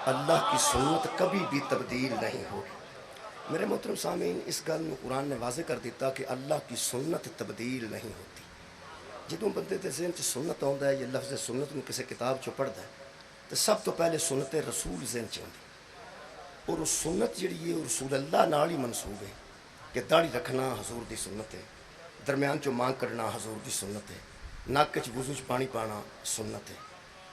اللہ کی سنت کبھی بھی تبدیل نہیں ہوگی۔ میرے محترم سامعین، اس گل میں قرآن نے واضح کر دیتا کہ اللہ کی سنت تبدیل نہیں ہوتی۔ جدوں بندے کے ذہن سنت آتا ہے یا لفظ سنت میں کسی کتاب چ پڑھتا ہے تو سب تو پہلے سنت رسول ذہن چ آتی، اور اس سنت جڑی ہے رسول اللہ نال ہی منسوب ہے کہ داڑھی رکھنا حضور دی سنت ہے، درمیان چ مانگ کڈنا حضور دی سنت ہے، نک چ وضو چ پانی پانا سنت ہے،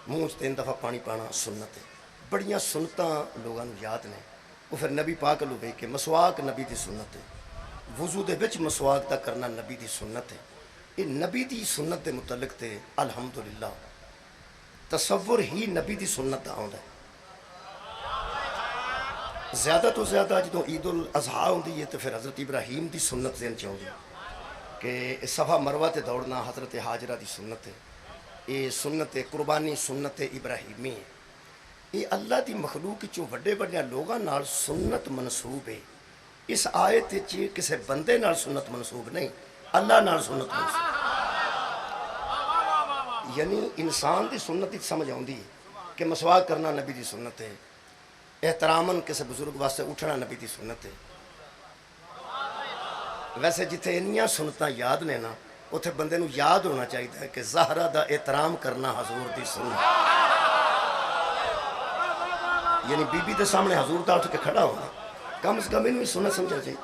منہ چ 3 دفعہ پانی پانا سنت ہے۔ بڑیاں سنتاں لوگوں یاد نے۔ وہ پھر نبی پاک لو ویکھ کے مسواک نبی دی سنت ہے، وضو دے وچ مسواک دا کرنا نبی دی سنت ہے۔ یہ نبی دی سنت دے متعلق تے الحمدللہ تصور ہی نبی دی سنت دا آندا ہے۔ زیادہ تو زیادہ جدوں عید الاضحیٰ ہوندی ہے تو پھر حضرت ابراہیم دی سنت ذہن چ آؤندی ہے کہ صفا مروہ تے دوڑنا حضرت حاجرہ دی سنت ہے۔ یہ سنت قربانی سنت ابراہیمی ہے۔ یہ اللہ دی مخلوق چوں وڈے وڈے لوگاں نال سنت منسوب ہے۔ اس آیت وچ کسے بندے نال سنت منسوب نہیں، اللہ نال سنت منسوب، یعنی انسان دی سنت سمجھ آؤندی ہے کہ مسواک کرنا نبی دی سنت ہے، احتراماً کسی بزرگ واسطے اٹھنا نبی دی سنت ہے۔ ویسے جتھے انیاں سنتاں یاد نے نا اتھے بندے نو یاد ہونا چاہیے کہ زہرا دا احترام کرنا حضور دی سنت، یعنی بی بی دے سامنے حضور دا اٹھ کے کھڑا ہونا کم از کم انہوں سنت سمجھا چاہیے۔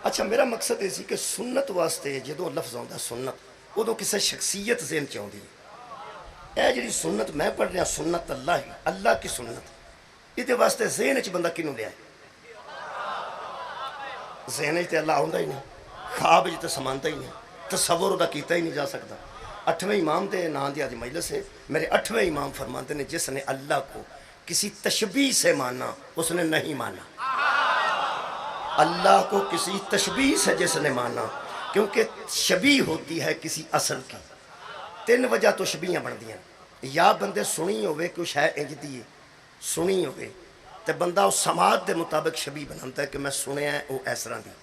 اچھا، میرا مقصد یہ سی کہ سنت واسطے جدوں لفظ آتا سنت ادوں کسی شخصیت ذہن چ آتی ہے۔ اے جڑی سنت میں پڑھ رہا سنت اللہ کی سنت، یہ واسطے ذہن چ بندہ کنوں لیا ہے؟ ذہن چ اللہ آتا ہی نہیں، خواب چ تو سمانتا ہی نہیں، تصور دا کیتا ہی نہیں جا سکتا۔ 8ویں امام دے نام دی آج مجلس ہے، میرے 8ویں امام فرماتے ہیں جس نے اللہ کو کسی تشبیہ سے مانا اس نے نہیں مانا۔ اللہ کو کسی تشبیہ سے جس نے مانا، کیونکہ شبیہ ہوتی ہے کسی اصل کی۔ 3 وجہ تو شبیہاں بن دیاں، یا بندے سنی ہوئے کچھ ہے انج دی سنی ہوئے تو بندہ اس سماعت دے مطابق شبیہ بناتا ہے کہ میں سنیا ہے وہ اس طرح دی،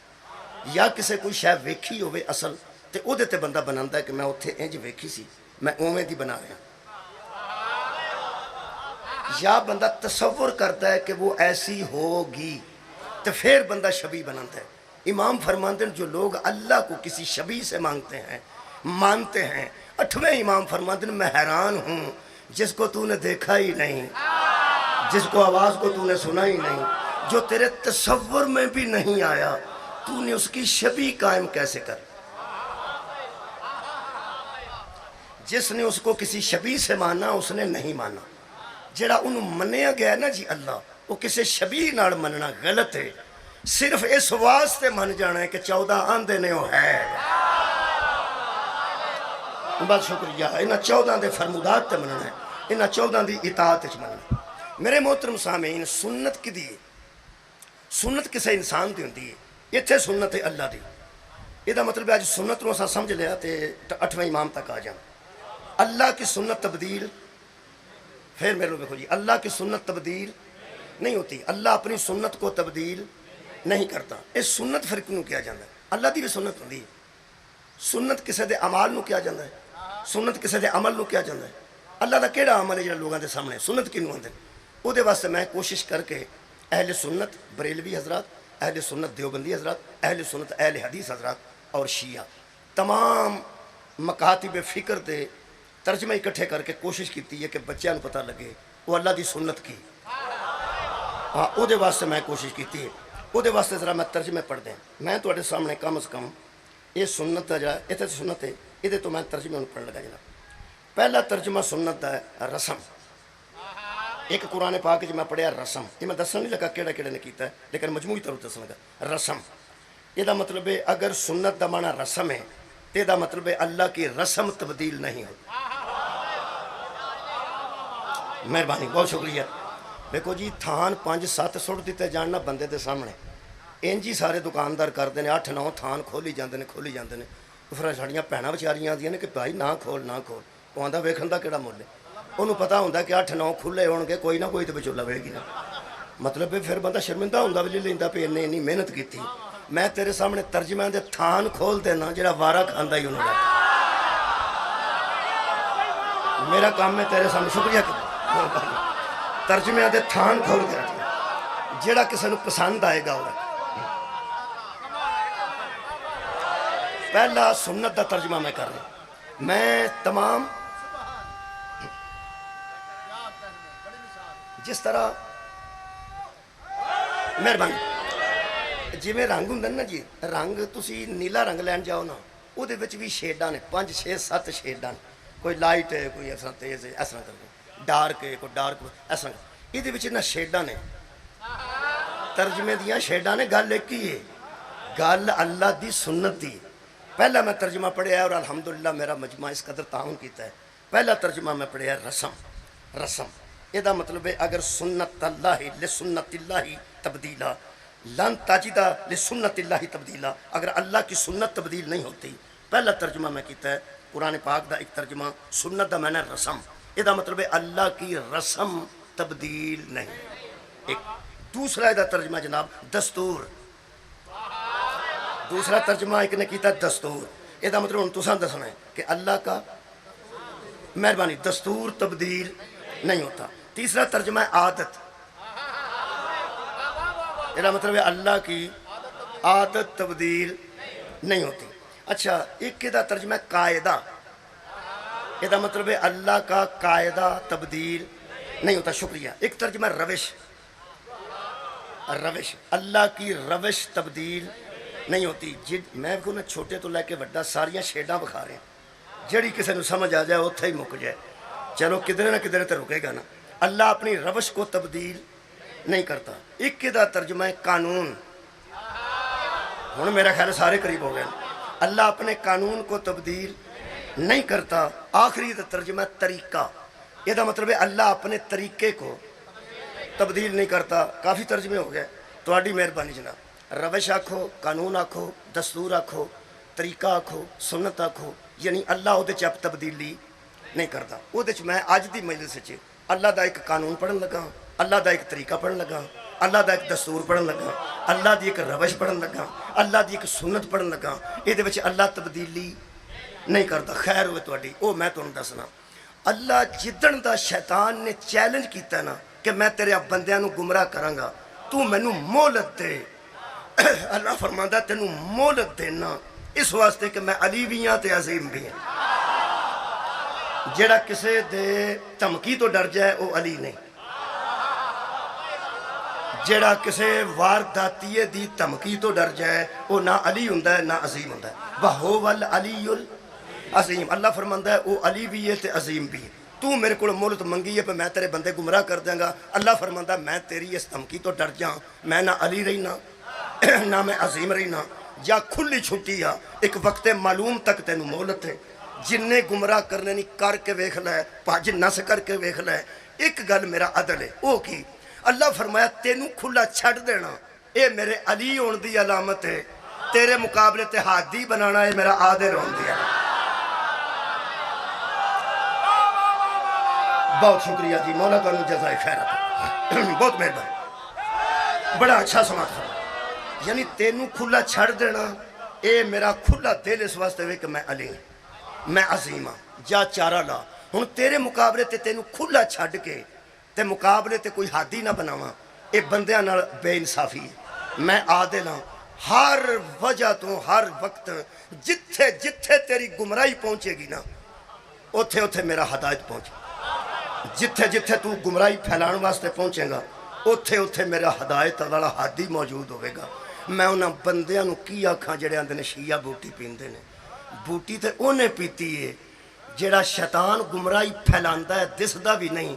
یا کسی کوئی شے ویکھی ہوئے اصل تے او دے تے بندہ بناتا ہے کہ میں اتھے انج ویکھی سی میں اوویں دی بنا رہا، یا بندہ تصور کرتا ہے کہ وہ ایسی ہوگی تو پھر بندہ شبیہ بناتا ہے۔ امام فرماتے ہیں جو لوگ اللہ کو کسی شبیہ سے مانگتے ہیں مانتے ہیں، 8ویں امام فرماتے ہیں میں حیران ہوں جس کو تو نے دیکھا ہی نہیں، جس کو آواز کو تو نے سنا ہی نہیں، جو تیرے تصور میں بھی نہیں آیا، تو نے اس کی شبیہ قائم کیسے کر؟ جس نے اس کو کسی شبیہ سے مانا اس نے نہیں مانا، جڑا انہوں منیا گیا نا جی اللہ، وہ کسی شبیہ نال مننا غلط ہے۔ صرف اس واسطے من جانا ہے کہ 14 آندے نے وہ ہے، بس شکریہ، انہاں 14 دے فرمودات تے مننا ہے، انہاں 14 دی اطاعت وچ مننا ہے۔ میرے محترم سامعین، سنت کی دی سنت کسے انسان دی ہوندی ہے، اتھے سنت ہے اللہ دی۔ یہ مطلب ہے سنت نو اساں سمجھ لیا تے 8ویں امام تک آ جانا۔ اللہ کی سنت تبدیل، پھر میرے لوگ دیکھو جی، اللہ کی سنت تبدیل نہیں ہوتی، اللہ اپنی سنت کو تبدیل نہیں کرتا۔ اس سنت فرق نو کیا جاتا ہے؟ اللہ دی بھی سنت ہوتی ہے، سنت کسی دے عمال نو کیا جاتا ہے، سنت کسی دے عمل نو کیا جاتا ہے۔ اللہ دا کیڑا عمل ہے جڑا لوگوں دے سامنے سنت کنوں آندے؟ او دے واسطے میں کوشش کر کے اہل سنت بریلوی حضرات، اہل سنت دیوبندی حضرات، اہل سنت اہل حدیث حضرات اور شیعہ تمام مکاتب فکر دے ترجمہ اکٹھے کر کے کوشش کیتی ہے کہ بچیاں کو پتہ لگے وہ اللہ دی سنت کی۔ ہاں، او دے واسطے میں کوشش کیتی ہے، او دے واسطے ذرا میں ترجمے پڑھ دیں۔ میں تواڈے سامنے کم از کم یہ سنت دا جڑا اتھے سنت ہے یہ تو میں ترجمے پڑھن لگا جناب۔ پہلا ترجمہ سنت دا ہے رسم۔ ایک قرآن پاک میں پڑھیا رسم، یہ میں دسن نہیں لگا کیڑا کیڑا نے کیتا ہے، لیکن مجموعی طور دسن لگا رسم۔ یہ دا مطلب ہے اگر سنت دا معنی رسم ہے تو دا مطلب ہے اللہ کی رسم تبدیل نہیں ہوتی۔ مہربانی، بہت شکریہ۔ دیکھو جی، تھان 5-7 سٹ دیتے جاننا بندے دے سامنے، انج ہی سارے دکاندار کرتے ہیں، 8-9 تھان کھولی جاندے نے کھولی جاندے نے۔ پھر ساڑیاں بھیناں بیچاریاں آندیاں نے کہ بھائی نہ کھول نہ کھول، وہ آندا ویکھن دا کیڑا مول ہے، انہوں پتہ ہوندا کہ 8-9 کھلے ہون گے، کوئی نہ کوئی تو وچولا ہوئے گی نا۔ مطلب پھر بندہ شرمندہ ہوندا بھی لیندا پہ انہیں انہی محنت کیتی۔ میں تیرے سامنے ترجمہ دے تھان کھول دینا جڑا وارا کھاندا ہی انہوں نے۔ میرا کام ہے تیرے سامنے، شکریہ ترجمے دے تھان کھول کے رکھنا جیڑا کسی نو پسند آئے گا وہ رکھ پہلا سنت دا ترجمہ میں کر رہا ہوں میں تمام جس طرح مہربانی جی میں رنگ ہوں نا جی رنگ تسی نیلا رنگ لین جاؤ نا وہ بھی شیڈاں نے 5 6 7 شیڈاں کوئی لائٹ ہے کوئی اس طرح تیز ہے اس طرح کر ڈارک ہے کوئی ڈارک اس طرح یہ نہ شیڈاں نے ترجمے دیاں شیڈاں نے گل ایک ہی ہے گل اللہ دی سنت دی پہلا میں ترجمہ پڑھیا ہے اور الحمدللہ میرا مجمع اس قدر تعاون کیتا ہے پہلا ترجمہ میں پڑھیا ہے رسم یہ دا مطلب ہے اگر سنت اللہ لسنت اللہ تبدیلا لن تجد لسنت اللہ تبدیلا اگر اللہ کی سنت تبدیل نہیں ہوتی پہلا ترجمہ میں کیتا ہے قرآن پاک دا ایک ترجمہ سنت دا میں نے رسم یہ دا مطلب ہے اللہ کی رسم تبدیل نہیں ایک دوسرا دا ترجمہ جناب دستور دوسرا ترجمہ ایک نے کیتا دستور یہ دا مطلب تساں دسنا ہے کہ اللہ کا مہربانی دستور تبدیل نہیں ہوتا تیسرا ترجمہ ہے عادت یہ مطلب ہے اللہ کی عادت تبدیل نہیں ہوتی اچھا ایک دا ترجمہ ہے قاعدہ یہ مطلب ہے اللہ کا قاعدہ تبدیل نہیں ہوتا شکریہ ایک ترجمہ روش اللہ کی روش تبدیل نہیں ہوتی میں کو نا چھوٹے تو لے کے وڈا ساریاں شیڈاں بکھا رہے ہیں جڑی کسی نے سمجھ آ جائے اتھے ہی مک جائے چلو کدھر نہ کدھر تو رکے گا نا اللہ اپنی روش کو تبدیل نہیں کرتا ایک دا ترجمہ ہے قانون ہوں میرا خیال سارے قریب ہو گئے اللہ اپنے قانون کو تبدیل نہیں کرتا آخری دا ترجمہ ہے طریقہ یہ دا مطلب ہے اللہ اپنے طریقے کو تبدیل نہیں کرتا کافی ترجمے ہو گئے تہاڈی مہربانی جناب روش آکھو قانون آکھو دستور آکھو طریقہ آکھو سنت آکھو یعنی اللہ وہ چپ تبدیلی نہیں کرتا وہ میں اج دی مجلس اللہ دا ایک قانون پڑھن لگا اللہ دا ایک طریقہ پڑھن لگا اللہ دا ایک دستور پڑھن لگا اللہ دی ایک روش پڑھن لگا اللہ دی ایک سنت پڑھن لگا یہ اللہ تبدیلی نہیں کرتا خیر ہوئے تہاڈی وہ میں تمہیں دسنا اللہ جدن دا شیطان نے چیلنج کیتا نا کہ میں تیرے بندیاں نو گمراہ کراں گا تو مینوں مہلت دے اللہ فرماندا تینوں مہلت دینا اس واسطے کہ میں علی بھی ہاں تے عظیم بھی ہاں جیڑا کسے دے دھمکی تو ڈر جائے وہ علی نہیں جیڑا کسے وارداتیے دی دھمکی تو ڈر جائے وہ نہ علی ہوندا ہے نہ عظیم ہوندا ہے وَهُوَ الْعَلِيُّ الْعَظِيمُ اللہ فرماندا ہے وہ علی بھی ہے تے عظیم بھی ہے تو میرے کو مہلت منگی ہے پہ میں تیرے بندے گمراہ کر دیں گا اللہ فرماندا ہے میں تیری اس دھمکی تو ڈر جاؤں میں نہ علی رہنا نہ میں عظیم رہنا یا کھلی چھٹی آ ایک وقت معلوم تک تینوں مہلت ہے جننے گمراہ کرنے نہیں کر کے ویکھ لے پاج نس کر کے ویکھ لے ایک گل میرا عدل ہے وہ کی اللہ فرمایا تینوں کھلا چھڑ دینا اے میرے علی ہون دی علامت ہے تیرے مقابلے تے ہادی بنانا ہے میرا عادل ہون دی علامت بہت شکریہ جی مولا تعالیٰ جزائے خیرات بہت مہربانی بڑا اچھا سماعت فرمایا یعنی تینوں کھلا چھڑ دینا اے میرا کھلا دل اس واسطے ہوئے کہ میں علی میں عظیم ہاں جا چارہ لا ہوں تیرے مقابلے تے تینوں کھلا چھڑ کے تے مقابلے تے کوئی حادی نہ بناواں اے بندیاں نال بے انصافی ہے میں عادل ہاں ہر وجہ تو ہر وقت جتھے جتھے تیری گمراہی پہنچے گی نا اوتھے اوتھے میرا ہدایت پہنچے جتھے جتھے تو گمراہی پھیلان واسطے پہنچے گا اوتھے اوتھے میرا ہدایت والا ہادی موجود ہوئے گا میں انہاں بندیاں نو کی آکھاں جڑے آندے نے شیعہ بوٹی پیندے نے بوٹی تے اونے پیتی ہے جڑا شیطان گمراہی پھیلاندا ہے دسدا بھی نہیں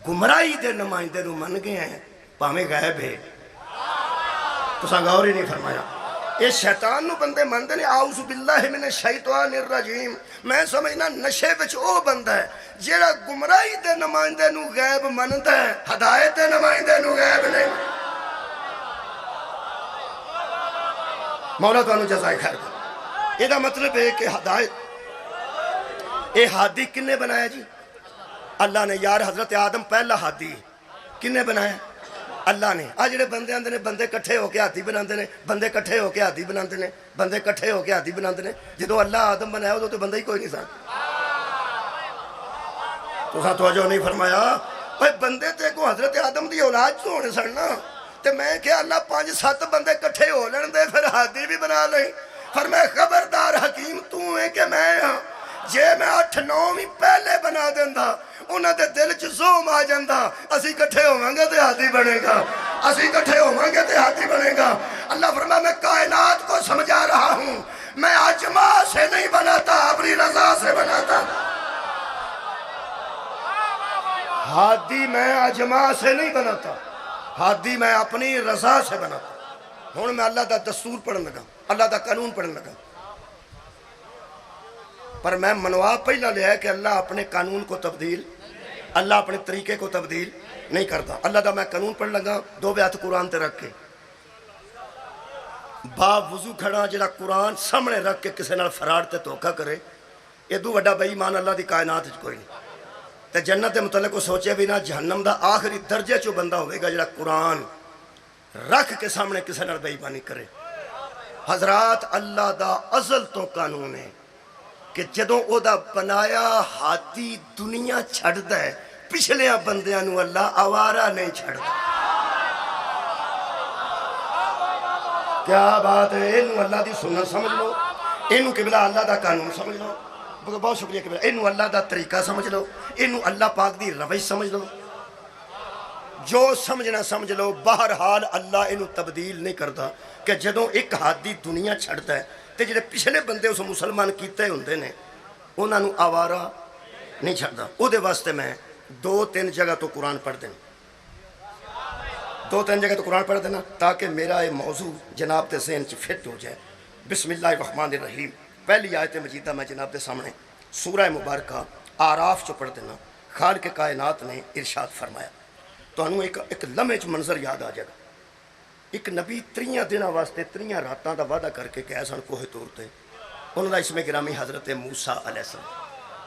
گمراہی دے نمائندے نو من گئے ہیں پاویں غائب ہے تساں غور ہی نہیں فرمایا یہ شیطان نو بندے مندے نے اعوذ باللہ من الشیطان الرجیم میں سمجھنا نشے وچ او بندہ ہے جیڑا گمراہی دے نمائندے نو غیب مندا ہے ہدایت دے نمائندے نو غیب نہیں مولا تعالیٰ جزائے خیر دے یہ مطلب ہے کہ ہدایت اے ہادی کنے بنایا جی اللہ نے یار حضرت آدم پہلا ہادی کنے بنایا اللہ نے آج جڑے بندے آندے نے بندے کٹھے ہو کے ہاتھی بناندے نے بندے کٹھے ہو کے ہاتھی بناندے نے بندے کٹھے ہو کے ہاتھی بناندے نے جدو اللہ آدم بنایا تو بندہ ہی کوئی نہیں سن تساں توجہ نہیں فرمایا اوے بندے تے کو حضرت آدم دی اولاد تو ہونے سننا تے میں کہ اللہ 5-7 بندے کٹھے ہو لین دے پھر ہادی بھی بنا لیں فرمایا خبردار حکیم تو ہے کہ میں ہاں جے میں 8-9 بھی پہلے بنا دیندہ انہاں دے دل چ زوم آ جاندہ اسی کٹھے ہوواں گے تے ہادی بنے گا اسی کٹھے ہوواں گے تے ہادی بنے گا اللہ فرمایا میں کائنات کو سمجھا رہا ہوں میں اجما سے نہیں بناتا اپنی رضا سے بناتا ہادی میں اجما سے نہیں بناتا ہادی میں اپنی رضا سے بناتا ہوں میں اللہ دا دستور پڑھن لگا اللہ دا قانون پڑھن لگا پر میں منوا پہلا لیا ہے کہ اللہ اپنے قانون کو تبدیل اللہ اپنے طریقے کو تبدیل نہیں کرتا اللہ دا میں قانون پڑھ لگا 2 بیعت قرآن تے رکھ کے باپ وضو کھڑا جڑا قرآن سامنے رکھ کے کسی نال فراڈ تے دھوکا کرے یہ دو وڈا بے ایمان اللہ دی کائنات کوئی نہیں تے جنت متعلق کو سوچے بھی نہ جہنم دا آخری درجے چو بندہ ہوئے گا جڑا قرآن رکھ کے سامنے کسی نال بے ایمانی کرے حضرات اللہ دا ازل تو قانون ہے کہ جدوں او دا بنایا ہاتھی دنیا چھڑ دے پچھلیاں بندیاں نو اللہ آوارہ نہیں چھڑ دے کیا بات ہے انہوں اللہ دی سنت سمجھ لو انہوں قبلہ اللہ دا قانون سمجھ لو بہت شکریہ قبلہ انہوں اللہ دا طریقہ سمجھ لو انہوں اللہ پاک دی روش سمجھ لو جو سمجھنا سمجھ لو بہرحال اللہ انہوں تبدیل نہیں کرتا کہ جدوں ایک ہاتھی دنیا چھڑتا ہے تے جڑے پچھلے بندے اس مسلمان کیتے ہوندے نے انہاں نو آوارہ نہیں چھڑدا او دے واسطے میں 2-3 جگہ تو قرآن پڑھ دینا 2-3 جگہ تو قرآن پڑھ دینا تاکہ میرا یہ موضوع جناب تے ذہن چ فٹ ہو جائے بسم اللہ الرحمن الرحیم پہلی آیت مجیدہ میں جناب دے سامنے سورہ مبارکہ آراف چ پڑھ دینا خالق کائنات نے ارشاد فرمایا تو انہوں ایک لمحے چ منظر یاد آ جائے گا ایک نبی 3 دنوں واسطے 3 راتاں دا وعدہ کر کے گئے سن کوہ طور تے انہوں دا اسم گرامی حضرت موسیٰ علیہ السلام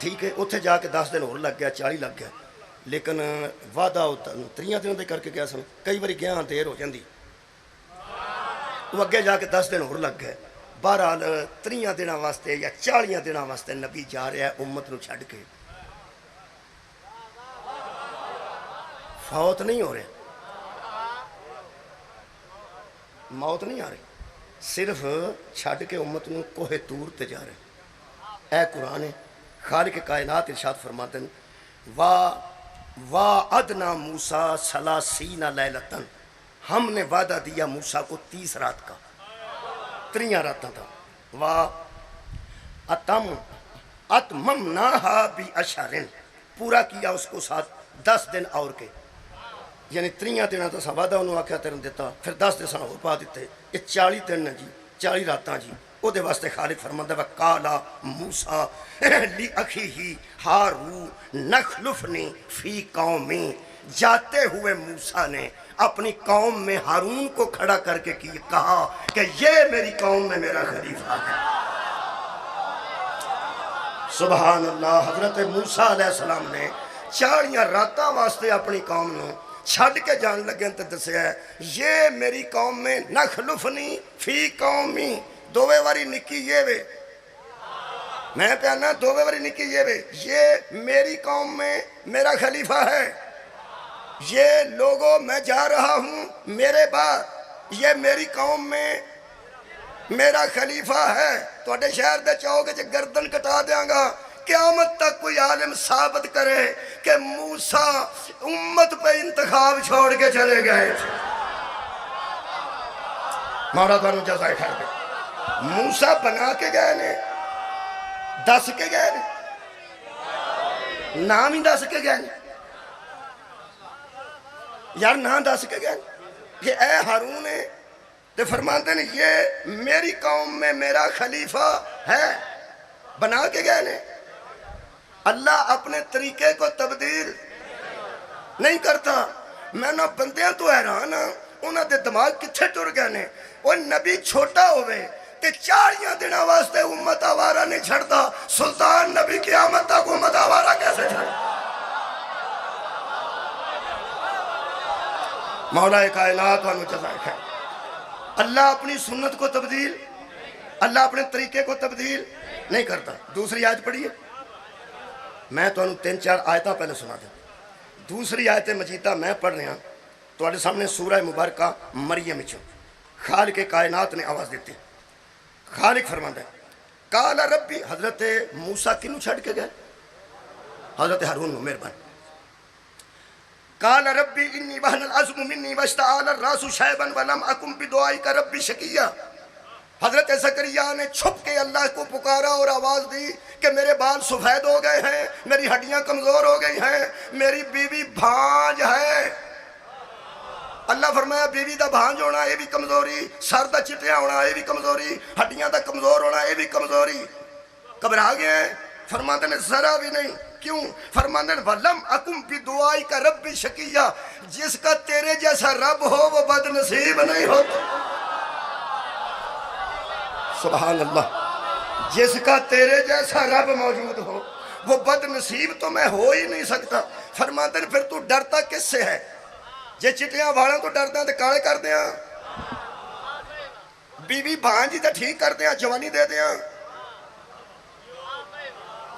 ٹھیک ہے اتھے جا کے 10 دن اور لگ گیا 40 لگ گیا لیکن وعدہ 3 دنوں دے کر کے گئے سن کئی باری گیا دیر ہو جاندی وہ اگے جا کے 10 دن اور لگ گئے بہرحال 3 دنوں واسطے یا 40 دنوں واسطے نبی جا رہا ہے امت نو چھڈ کے فوت نہیں ہو رہے موت نہیں آ رہی صرف چھڈ کے امت نو کوہ طور تے جا رہے اے قرآن ہے خالق کائنات ارشاد فرماتے ہیں وَعَدْنَا مُوسَىٰ 30 لیلتاً ہم نے وعدہ دیا موسیٰ کو 30 رات کا 3 راتاں تھا وَأَتْمَمْنَاهَا بِعَشْرٍ پورا کیا اس کو 10 دن اور کے یعنی 3 دنوں تو وعدہ انہوں آکھیا تیرن دیتا پھر 10 دن اور پا دیتے یہ 40 دن جی 40 راتاں جی او دے واسطے خالق فرماتا ہے وَقَالَ مُوسَىٰ لِأَخِيهِ هَارُونَ نَخْلُفْنِي فِي قَوْمِي جاتے ہوئے موسیٰ نے اپنی قوم میں ہارون کو کھڑا کر کے کہا کہ یہ میری قوم میں میرا خلیفہ ہے سبحان اللہ حضرت موسیٰ علیہ السلام نے 40 راتاں واسطے اپنی قوم نے چھڑ کے جان لگے تے دسیا ہے یہ میری قوم میں نخلفنی فی قومی 2 واری نکی یہ وے میں کہنا 2 واری نکی یہ وے یہ میری قوم میں میرا خلیفہ ہے یہ لوگوں میں جا رہا ہوں میرے بعد یہ میری قوم میں میرا خلیفہ ہے تو اڈے شہر دے چاہو گے گردن کٹا دیاں گا قیامت تک کوئی عالم ثابت کرے کہ موسیٰ امت پہ انتخاب چھوڑ کے چلے گئے مولا بانو جزائے خیر پہ موسیٰ بنا کے گئے نے 10 کے گئے نے نام ہی 10 کے گئے نے یار نام 10 کے گئے یہ اے ہارون ہے تو فرماتے ہیں یہ میری قوم میں میرا خلیفہ ہے بنا کے گئے نے اللہ اپنے طریقے کو تبدیل نہیں کرتا میں نہ بندیاں تو حیران ہاں انہاں دے دماغ کتھے ٹر گئے نے وہ نبی چھوٹا ہوئے کہ 40 دنوں واسطے امت آوارہ نہیں چھڑتا سلطان نبی قیامت تک امت آوارہ کیسے چھڑتا مولا کائنات وانو جزائے خیر اللہ اپنی سنت کو تبدیل اللہ اپنے طریقے کو تبدیل نہیں کرتا دوسری آیت پڑھیے میں تو انہوں 3-4 آیتاں پہلے سنا دیں دوسری آیت مجیدہ میں پڑھ رہا تو سامنے سورہ مبارکہ مریم چوں خالق کائنات نے آواز دیتی. خالق فرماتا ہے قال ربی، حضرت موسیٰ کنوں چھڑ کے گئے؟ حضرت ہارون نو. مہربان. قال ربی انی وہن العظم منی واشتعال الراس شیبا ولم اکن بدعائک ربی شقیا. حضرت زکریا نے چھپ کے اللہ کو پکارا اور آواز دی کہ میرے بال سفید ہو گئے ہیں، میری ہڈیاں کمزور ہو گئی ہیں، میری بیوی بھانج ہے. اللہ فرمایا بیوی دا بھانج ہونا یہ بھی کمزوری، سر دا چٹیا ہونا یہ بھی کمزوری، ہڈیاں دا کمزور ہونا یہ بھی کمزوری. گھبرا گئے ہیں؟ فرماتے نے ذرا بھی نہیں. کیوں؟ فرماتے نے وَلَمْ أَكُمْ بِدُعَائِكَ رَبِّ شَقِيًّا، جس کا تیرے جیسا رب ہو وہ بد نصیب نہیں ہوتا. سبحان اللہ. جس کا تیرے جیسا رب موجود ہو وہ بد نصیب تو میں ہو ہی نہیں سکتا. فرماتے نے پھر تو ڈرتا کس سے ہے؟ جے چٹیاں والا تو ڈرتے ہیں تو کالے کر دیا، بیوی بھانجی تو ٹھیک کر دیا، جوانی دے دیا.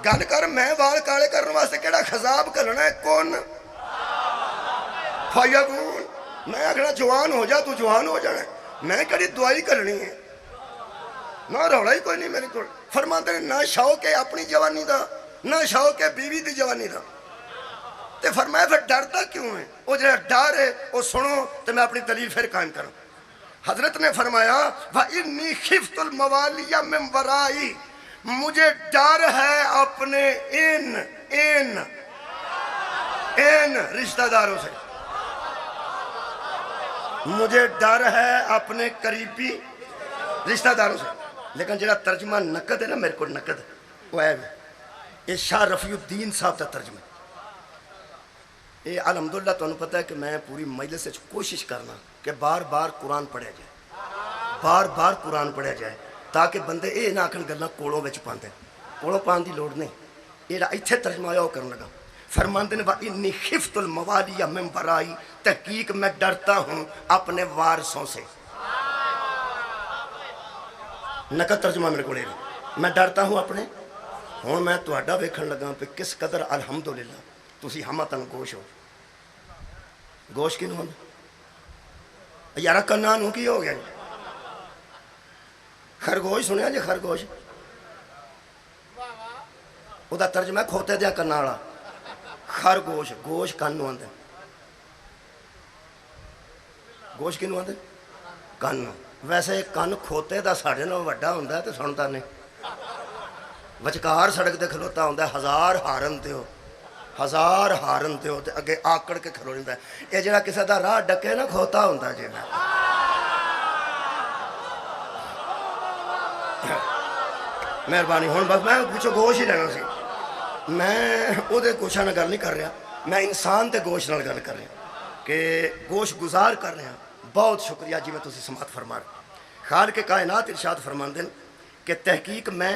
گل کر میں وال کالے کرنے واسطے کیڑا خضاب کرنا ہے؟ کون فیقون. میں آخنا جوان ہو جا، تو جوان ہو جانا ہے. میں کڑی دعائی کرنی ہے، نہ روڑا ہی کوئی نہیں میری کو. فرماتے ہیں نہ شوق ہے اپنی جوانی دا، نہ شوق ہے بیوی دی جوانی دا. تے فرمایا پھر ڈرتا کیوں ہے؟ وہ جہاں ڈر ہے وہ سنو تو میں اپنی دلیل پھر قائم کروں. حضرت نے فرمایا وَإِنِّي خِفْتُ الْمَوَالِيَ مِنْ وَرَائِي، مجھے ڈر ہے اپنے ان رشتہ داروں سے، مجھے ڈر ہے اپنے قریبی رشتہ داروں سے. لیکن جڑا ترجمہ نقد ہے نا میرے کو نقد وہ ہے یہ شاہ رفیع الدین صاحب کا ترجمہ. یہ الحمدللہ تو انہوں پتہ ہے کہ میں پوری مجلس سے کوشش کرنا کہ بار بار قرآن پڑھیا جائے، بار بار قرآن پڑھیا جائے تاکہ بندے یہ نہ آکھن گلاں کوڑوں وچ پاندے. کوڑوں پان دی لوڑ نہیں. یہ ایتھے ترجمہ ہے وہ کرنے لگا. فرماندے نے وَإِنِّي خِفْتُ الْمَوَالِيَ مِنْ وَرَائِي، تحقیق میں ڈرتا ہوں اپنے وارثوں سے. نقد ترجمہ میرے کو لے رہا، میں ڈرتا ہوں اپنے. ہوں میں تہاڈا ویکھن لگا پہ کس قدر الحمدللہ تسی ہمتن گوش ہو. گوش کیوں ہوں یارہ کنانوں کی ہو گیا؟ خرگوش سنیا جی؟ خرگوش وہ دا ترجمہ ہے کھوتے دیا کناڑا. خرگوش گوش کن آدھے، گوش کینوں آدھے؟ کن. ویسے کن کھوتے دا ساڑھے نال وڈا ہوندا ہے تے سنتا نہیں. وچکار سڑک تے کھلوتا ہوندا ہے، ہزار ہارن تے ہو، ہزار ہارن تے ہو تے اگے آکڑ کے کھلو جاندا ہے. یہ جڑا کسے دا راہ ڈکے نا کھوتا ہوندا جی. مہربانی. ہوں بس میں پچھو گوش ہی لینا سی. میں وہ گوشہ نہ گل نہیں کر رہا، میں انسان تے گوش نال گل کر رہا کہ گوش گزار کر رہا. بہت شکریہ جی میں تسی سماعت فرما رہا. خالق کائنات ارشاد فرماندے کہ تحقیق میں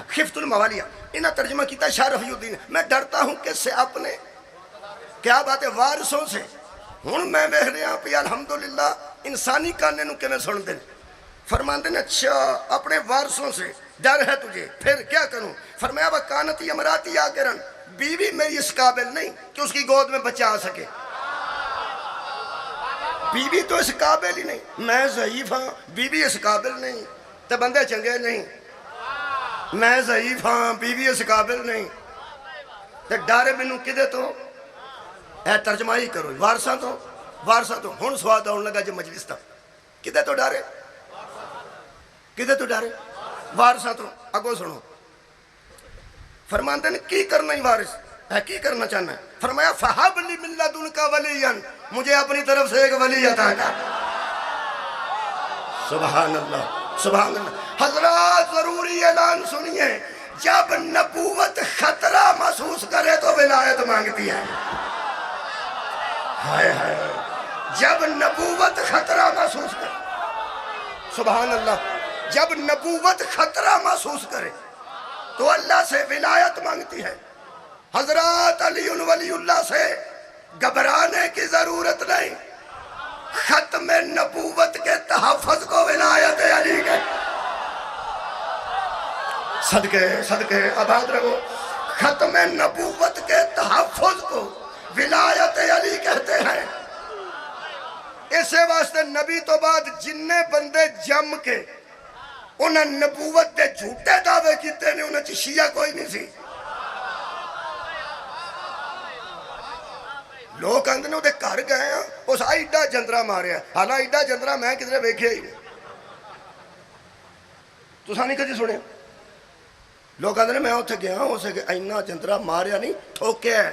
خفت الموالیہ انہاں ترجمہ کیتا شاہ رفیع الدین، میں ڈرتا ہوں کس سے؟ اپنے کیا بات ہے وارثوں سے. ہوں میں ویکھ رہا پہ الحمدللہ انسانی کانے نو کیویں سن دے. فرماندے نے اچھا اپنے وارثوں سے ڈر ہے تجھے، پھر کیا کروں؟ فرمایا وَكَانَتْ امْرَأَتِي عَاقِرًا، بیوی میری اس قابل نہیں کہ اس کی گود میں بچہ آ سکے. بیوی تو اس قابل ہی نہیں. میں ضعیف ہاں، بیوی اس قابل نہیں تے بندے چنگے نہیں. میں ضعیف ہاں، بیوی اس قابل نہیں تے ڈر مینوں کدے تو؟ اے ترجمہ ہی کرو وارثاں تو. وارثاں تو ہن سواد آن لگا جی مجلس تا. کدے تو ڈرے؟ کدے تو ڈرے؟ وارثاں تو. اگو سنو فرماندے نے کی کرنا ہی وارث ہے، کی کرنا چاہنا ہے؟ فرمایا فَحَبْ لِي مِن لَدُنْكَ وَلِيًّا، مجھے اپنی طرف سے ایک ولی عطا کر. سبحان اللہ سبحان اللہ. حضرات ضروری اعلان سنیے، جب نبوت خطرہ محسوس کرے تو ولایت مانگتی ہے. ہائے ہائے. جب نبوت خطرہ محسوس کرے، سبحان اللہ، جب نبوت خطرہ محسوس کرے تو اللہ سے ولایت مانگتی ہے. حضرات علی ولی اللہ سے گھبرانے کی ضرورت نہیں. ختم نبوت کے تحفظ کو ولایت علی کے صدقے صدقے آباد رہو. ختم نبوت کے تحفظ کو ولایت علی کہتے ہیں۔ اسے واسطے نبی تو بعد جننے بندے جم کے انہیں نبوت دے جھوٹے دعوے کیتے نے انہیں شیعہ کوئی نہیں سی۔ لوگ کہتے ہیں وہ گھر گئے ہیں اس ایڈا جندرا ماریا، حالا ایڈا جندرا میں کدھر ویکھیا ہی نہیں، تساں نہیں کدی سنیا؟ لوگ کہتے ہیں میں اتنے گیا اسے اینا جندرا ماریا نہیں ٹھوکیا ہے،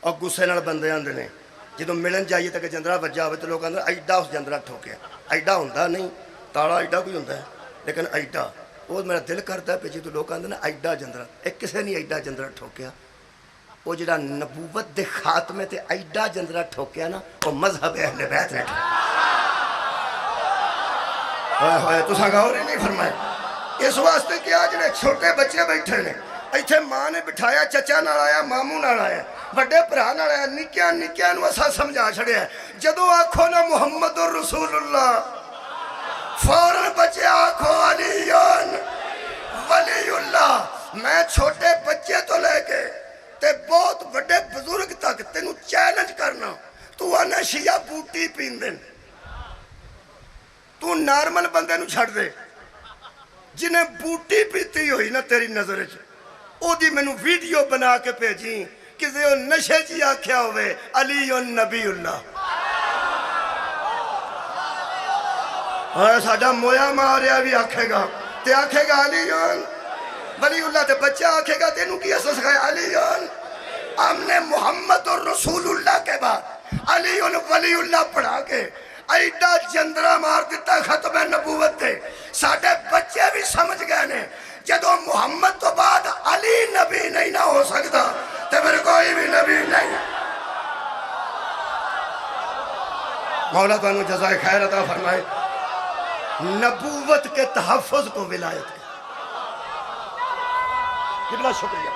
اور غصے نال بندے آندے نے جدوں ملن جائیے تک جندرا وجا ہوئے تو لوگ کہتے ہیں ایڈا اس جندرا ٹھوکیا، ایڈا ہوندا نہیں، تالا ایڈا کوئی ہوندا ہے لیکن ایڈا، وہ میرا دل کرتا ہے پہ جدوں لوگ کہتے ہیں ایڈا جندرا، ایک کسے نہیں ایڈا جندرا ٹھوکیا، وہ جڑا نبوت دے خاتمے تے ایڈا جندرا ٹھوکیا نا وہ مذہب اہل بیت نے ہوئے تساں غور ہی نہیں فرمایا۔ اس واسطے کیا جڑے چھوٹے بچے بیٹھے نے ایتھے ماں نے بٹھایا چچا نال آیا ماموں نال آیا بڑے بھرا نال آیا نکیاں نکیاں نو اساں سمجھا چھڑیا جدوں آکھو نا محمد رسول اللہ فوراً بچے آکھو علی ولی اللہ۔ میں چھوٹے بچے تو لے کے تے بہت بڑے بزرگ تک تینوں چیلنج کرنا، تو آنا شیعہ بوٹی پیندن، تو نارمل بندے نو چھڑ دے جنہیں بوٹی پیتی ہوئی نا تیری نظر او دی میں نو ویڈیو بنا کے بھیجیں کسی او نشے جی آکھیا ہوئے علی نبی اللہ، ساڑھا مویا ماریا بھی آکھے گا تے آکھے گا علی ولی اللہ تے بچہ آکھے گا تینوں کی اساس ہے علی ہم نے محمد رسول اللہ کے بعد علی ولی اللہ پڑھا کے ایڈا جندرا مار دیتا ختم نبوت دے، ساڑھے بچے بھی سمجھ گئے نے جدو محمد تو بعد علی نبی نہیں نہ ہو سکتا تو پھر کوئی بھی نبی نہیں۔ مولا تعالیٰ جزائے خیر عطا فرمائے۔ نبوت کے تحفظ کو ولایت کے کتنا شکریہ،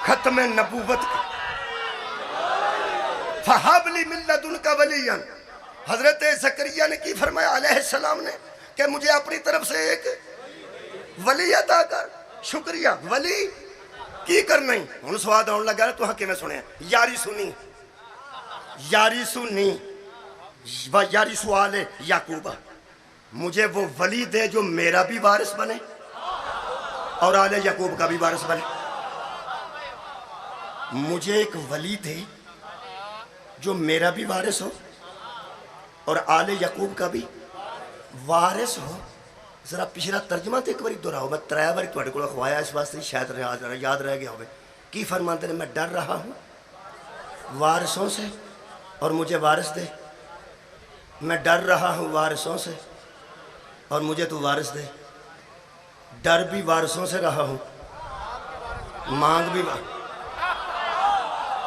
ختم نبوت کا فَحَبْ لِي مِن لَدُنْكَ وَلِيًّا، حضرت زکریا نے کی فرمایا علیہ السلام نے کہ مجھے اپنی طرف سے ایک ولی عطا کر۔ شکریہ، ولی کی کرنا ہی ہن سواد آن لگا تو حقی میں سنے یاری سنی یاری سوال یعقوبہ، مجھے وہ ولی دے جو میرا بھی وارث بنے اور آل یعقوب کا بھی وارث بنے، مجھے ایک ولی دے جو میرا بھی وارث ہو اور آل یعقوب کا بھی وارث ہو۔ ذرا پچھلا ترجمہ تے ایک باری دہراؤ، میں 3 بار تواڈے کول خوایا اس واسطے شاید یاد رہ گیا ہوئے۔ کی فرماتے ہیں میں ڈر رہا ہوں وارثوں سے اور مجھے وارث دے، میں ڈر رہا ہوں وارثوں سے اور مجھے تو وارث دے، ڈر بھی وارثوں سے رہا ہوں مانگ بھی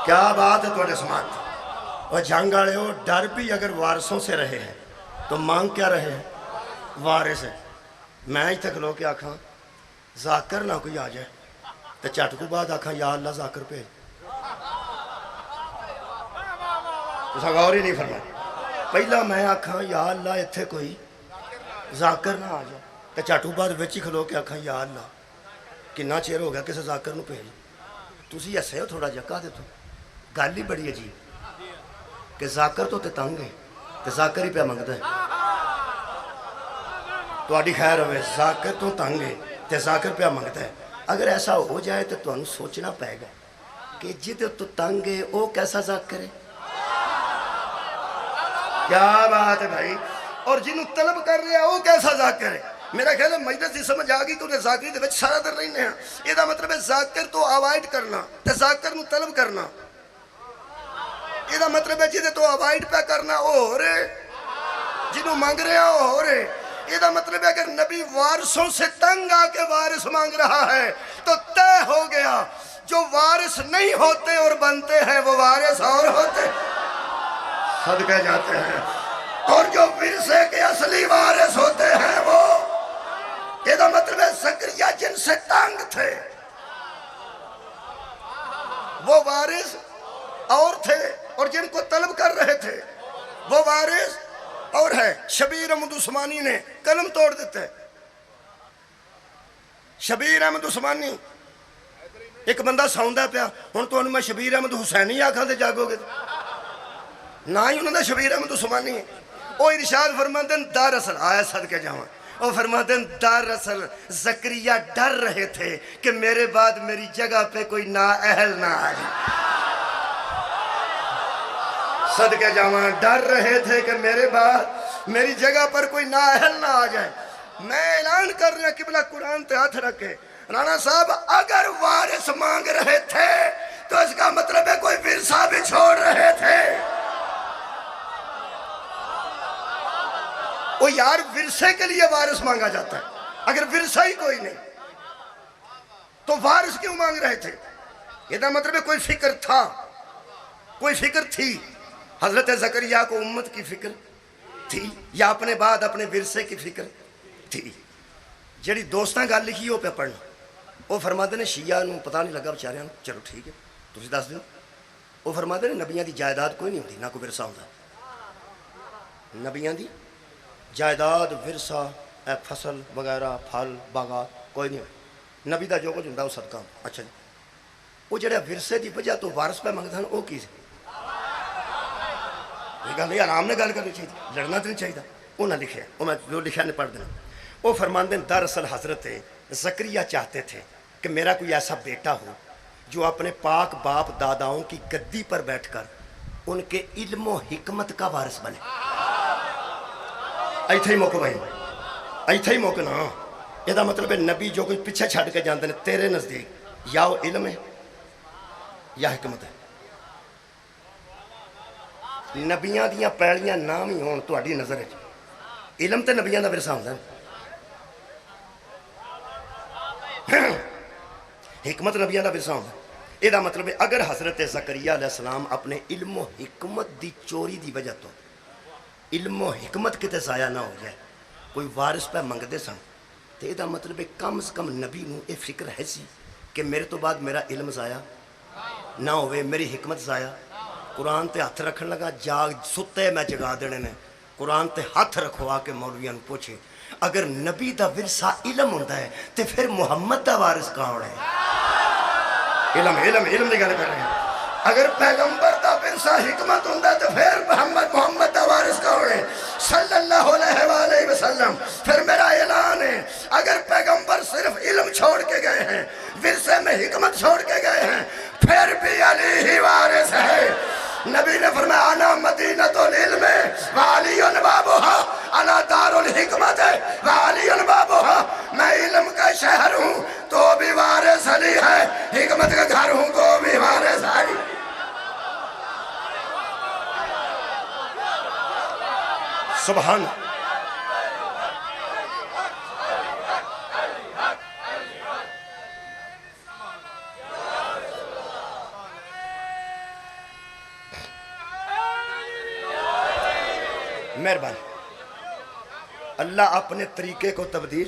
کیا بات ہے تواڈے سماعت اور جنگ آڑے ہو، ڈر بھی اگر وارثوں سے رہے ہیں تو مانگ کیا رہے ہیں وارث ہے۔ میں ہی تک لو کے آکھاں ذاکر نہ کوئی آ جائے تو چٹ کو بعد آکھاں یا اللہ ذاکر پہ تو غور ہی نہیں فرمایا۔ پہلا میں آکھاں یا اللہ اتھے کوئی ذاکر نہ آ جائے تو چٹو بعد وچی کھلو کے آکھاں یا اللہ کنا چیر ہو گیا کسے ذاکر نو بھیج، تسی ہسے ہو تھوڑا جکا دے تو گل ہی بڑی عجیب کہ ذاکر تو تے تنگ ہے تے ذاکر ہی پہ منگتا ہے، تو آڈی خیر ہوئے ذاکر تو تنگ ہے تے ذاکر پہ منگتا ہے۔ اگر ایسا ہو جائے تو تمہیں سوچنا پائے گا کہ جدے تو تنگ ہے وہ کیسا ذاکر ہے، کیا بات ہے بھائی، اور جنہوں طلب کر رہے ہیں وہ کیسا ذاکر ہے۔ میرا خیال ہے مجلس دی سمجھ آگئی تو انہیں ذاکری دے وچ سارا در رہنے ہیں، یہ دا مطلب ہے ذاکر تو آوائڈ کرنا تے ذاکر نو طلب کرنا، یہ دا مطلب ہے جدے تو آوائڈ پہ کرنا وہ ہو رہے جنہوں مانگ رہے ہیں وہ ہو رہے۔ یہ دا مطلب ہے اگر نبی وارثوں سے تنگ آ کے وارث مانگ رہا ہے تو طے ہو گیا جو وارث نہیں ہوتے اور بنتے ہیں وہ وارث اور ہوتے صدقہ جاتے ہیں، اور جو ورثے کے اصلی وارث ہوتے ہیں وہ، یہ دا مطلب ہے زکریا جن سے تنگ تھے وہ وارث اور تھے، اور جن کو طلب کر رہے تھے وہ وارث اور ہے۔ شبیر احمد عثمانی نے قلم توڑ دیتے، شبیر احمد عثمانی ایک بندہ سوندا پیا ہن تانوں میں شبیر احمد حسینی آکھاں تے جاگو گے نہ ہی انہاں دا شبیر احمد عثمانی ہے وہ ارشاد فرماتے ہیں دراصل آیا صدقے جاواں وہ فرماتے ہیں دراصل زکریا ڈر رہے تھے کہ میرے بعد میری جگہ پہ کوئی نااہل نہ آ جائے صدقے جاواں ڈر رہے تھے کہ میرے بعد میری جگہ پر کوئی نااہل نہ آ جائے میں اعلان کر رہا قبلہ قرآن تے ہاتھ رکھے رانا صاحب اگر وارث مانگ رہے تھے تو اس کا مطلب ہے کوئی ورثہ بھی چھوڑ رہے تھے وہ یار ورثے کے لیے وارث مانگا جاتا ہے اگر ورثہ ہی کوئی نہیں تو وارث کیوں مانگ رہے تھے یہ دا مطلب ہے کوئی فکر تھا کوئی فکر تھی حضرت زکریا کو امت کی فکر تھی یا اپنے بعد اپنے ورثے کی فکر تھی جڑی دوستاں گل لکھی وہ پہ پڑھنا وہ فرماتے نے شیعہ نو پتہ نہیں لگا بچاریاں نو چلو ٹھیک ہے تسی دس دیو وہ فرماتے نے نبیاں دی جائیداد کوئی نہیں ہوتی نہ کوئی ورثہ ہوندا نبیاں دی جائیداد ورثہ اے فصل وغیرہ پھل باغات کوئی نہیں ہوئی نبی دا جو کچھ ہوندا وہ صدقہ اچھا جی وہ جڑے ورثے دی وجہ تو وارث پہ منگدے ہیں وہ کی سی یہ گل نہیں آرام نے گل کرنی چاہیے لڑنا تو نہیں چاہیے وہ نہ لکھے وہ میں جو لکھا نے پڑھ دینا وہ فرماندے ہیں دراصل حضرت زکریا چاہتے تھے کہ میرا کوئی ایسا بیٹا ہو جو اپنے پاک باپ داداؤں کی گدی پر بیٹھ کر ان کے علم و حکمت کا وارث بنے ایتھے ہی موقع بھائی ایتھے ہی موقع نا یہ دا مطلب ہے نبی جو کوئی پیچھے چھڑ کے جانتے ہیں تیرے نزدیک یا وہ علم ہے یا حکمت ہے نبیاں دیاں پیڑیاں نام ہی ہون تہاڈی نظر ہے علم تے نبیاں دا ورثہ ہوندا ہے حکمت نبیاں دا ورثہ ہوندا ہے یہ دا مطلب ہے اگر حضرت زکریا علیہ السلام اپنے علم و حکمت دی چوری دی وجہ تو علم و حکمت کتے ضائع نہ ہو جائے کوئی وارث پہ منگدے سن تو یہ دا مطلب ہے کم از کم نبی نو یہ فکر ہے سی کہ میرے تو بعد میرا علم ضائع نہ ہوئے میری حکمت ضائع قرآن تے ہاتھ رکھن لگا جاگ ستے میں جگا دینے نے قرآن تے ہاتھ رکھوا کے مولویاں نو پوچھے اگر نبی دا ورثہ علم ہوندا ہے تے پھر محمد دا وارث کون ہے علم دی گل کر رہے ہیں اگر پیغمبر دا ورثہ حکمت ہوندا ہے تو پھر محمد دا وارث کون ہے صلی اللہ علیہ وآلہ وسلم پھر میرا اعلان ہے اگر پیغمبر صرف علم چھوڑ کے گئے ہیں ورثے میں حکمت چھوڑ کے گئے ہیں پھر بھی علی ہی وارث ہے نبی نے فرمایا انا مدینۃ العلم وعلی بابها انا دار الحکمت وعلی بابها میں علم کا شہر ہوں تو بھی وارث علی ہے حکمت کا گھر ہوں تو بھی وارث علی سبحان مہربان اللہ اپنے طریقے کو تبدیل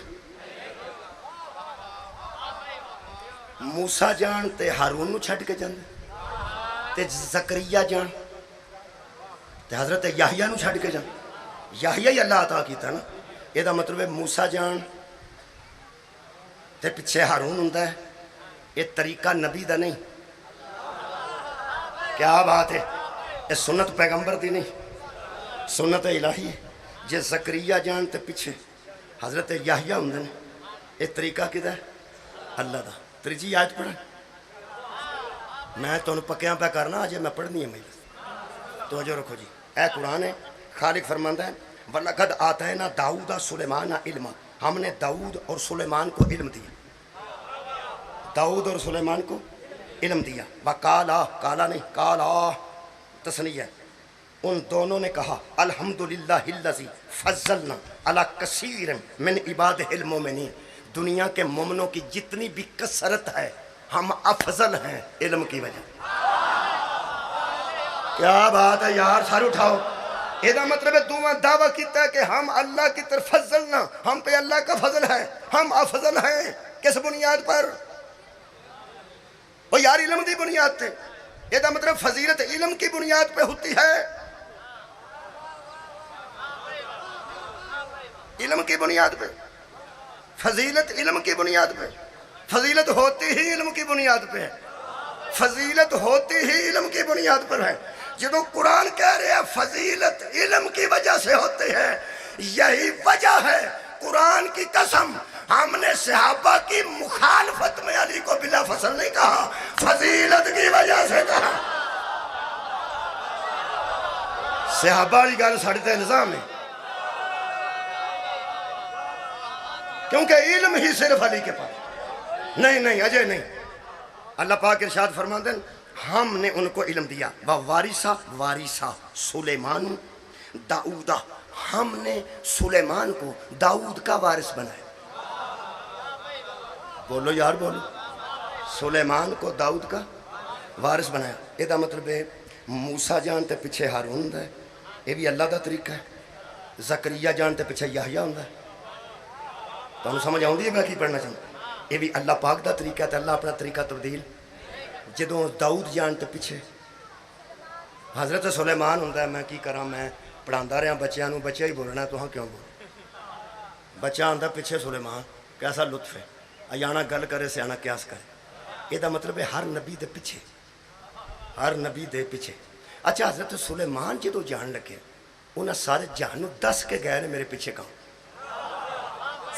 موسیٰ جان تے ہارون نو چھٹ کے جاندے تے زکریا جان تے حضرت یحییٰ نو چھٹ کے جاندے یحییٰ ہی اللہ عطا کیتا نا یہ دا مطلب ہے موسیٰ جان تے پچھے ہارون ہوندا ہے یہ طریقہ نبی دا نہیں کیا بات ہے یہ سنت پیغمبر دی نہیں سنت الہی ہے جے زکریا جان تے پیچھے حضرت یحییٰ ہوندے نے یہ طریقہ کدا ہے اللہ دا تریجی آیت پڑھا میں تو انہوں پکیاں پہ کرنا آجے میں پڑھنی ہے میرے توجہ رکھو جی اے قرآن ہے خالق فرماندہ ہے وَلَقَدْ آتَيْنَا دَاوُدَ سُلَيْمَانَ عِلْمًا ہم نے داؤد اور سلیمان کو علم دیا داؤد اور سلیمان کو علم دیا وَقَالَا کالا نہیں کالا تسنیہ ان دونوں نے کہا الحمدللہ الذی فضلنا علی کثیر من عبادہ المومنین دنیا کے مومنوں کی جتنی بھی کثرت ہے ہم افضل ہیں علم کی وجہ کیا بات ہے یار سارے اٹھاؤ یہ مطلب ہے دعویٰ دعویٰ کیتا ہے کہ ہم اللہ کی طرف فضلنا ہم پہ اللہ کا فضل ہے ہم افضل ہیں کس بنیاد پر وہ یار علم دی بنیاد تے یہ مطلب فضیلت علم کی بنیاد پہ ہوتی ہے علم کی بنیاد پہ فضیلت علم کی بنیاد پہ فضیلت ہوتی ہی علم کی بنیاد پہ ہے، فضیلت ہوتی ہی علم کی بنیاد پر ہے۔ جدو قرآن کہہ رہے ہیں فضیلت علم کی وجہ سے ہوتی ہے، یہی وجہ ہے قرآن کی قسم ہم نے صحابہ کی مخالفت میں علی کو بلا فصل نہیں کہا، فضیلت کی وجہ سے کہا۔ صحابہ علی گل ساڑھے تے الزام ہے، کیونکہ علم ہی صرف علی کے پاس نہیں اجے نہیں۔ اللہ پاک ارشاد فرماتے ہیں ہم نے ان کو علم دیا، وارثہ سلیمان داؤدہ، ہم نے سلیمان کو داؤد کا وارث بنایا۔ بولو یار بولو، سلیمان کو داؤد کا وارث بنایا۔ یہ دا مطلب ہے موسیٰ جان تے پیچھے ہارون ہوندا ہے، یہ بھی اللہ دا طریقہ ہے۔ زکریا جان تے پیچھے یحییٰ ہوندا ہے۔ تو انہوں سمجھ آؤں دی ہے میں کی پڑھنا چاہتا ہوں، یہ بھی اللہ پاک دا طریقہ ہے، تے اللہ اپنا طریقہ تبدیل۔ جدوں داؤد جان تے پیچھے حضرت سلیمان ہوندا ہے، میں کی کراں، میں پڑھاندا رہا بچیاں نوں، بچے ہی بولنا تو ہاں کیوں بول، بچہ آندا پیچھے سلیمان، کیسا لطف ہے، ایانا گل کرے سیانا قیاس کرے۔ یہ دا مطلب ہے ہر نبی دے پیچھے، ہر نبی دے پیچھے۔ اچھا حضرت سلیمان جدو جان لگے انہاں سارے جہانوں دس کے گئے نے میرے پیچھے کہاں،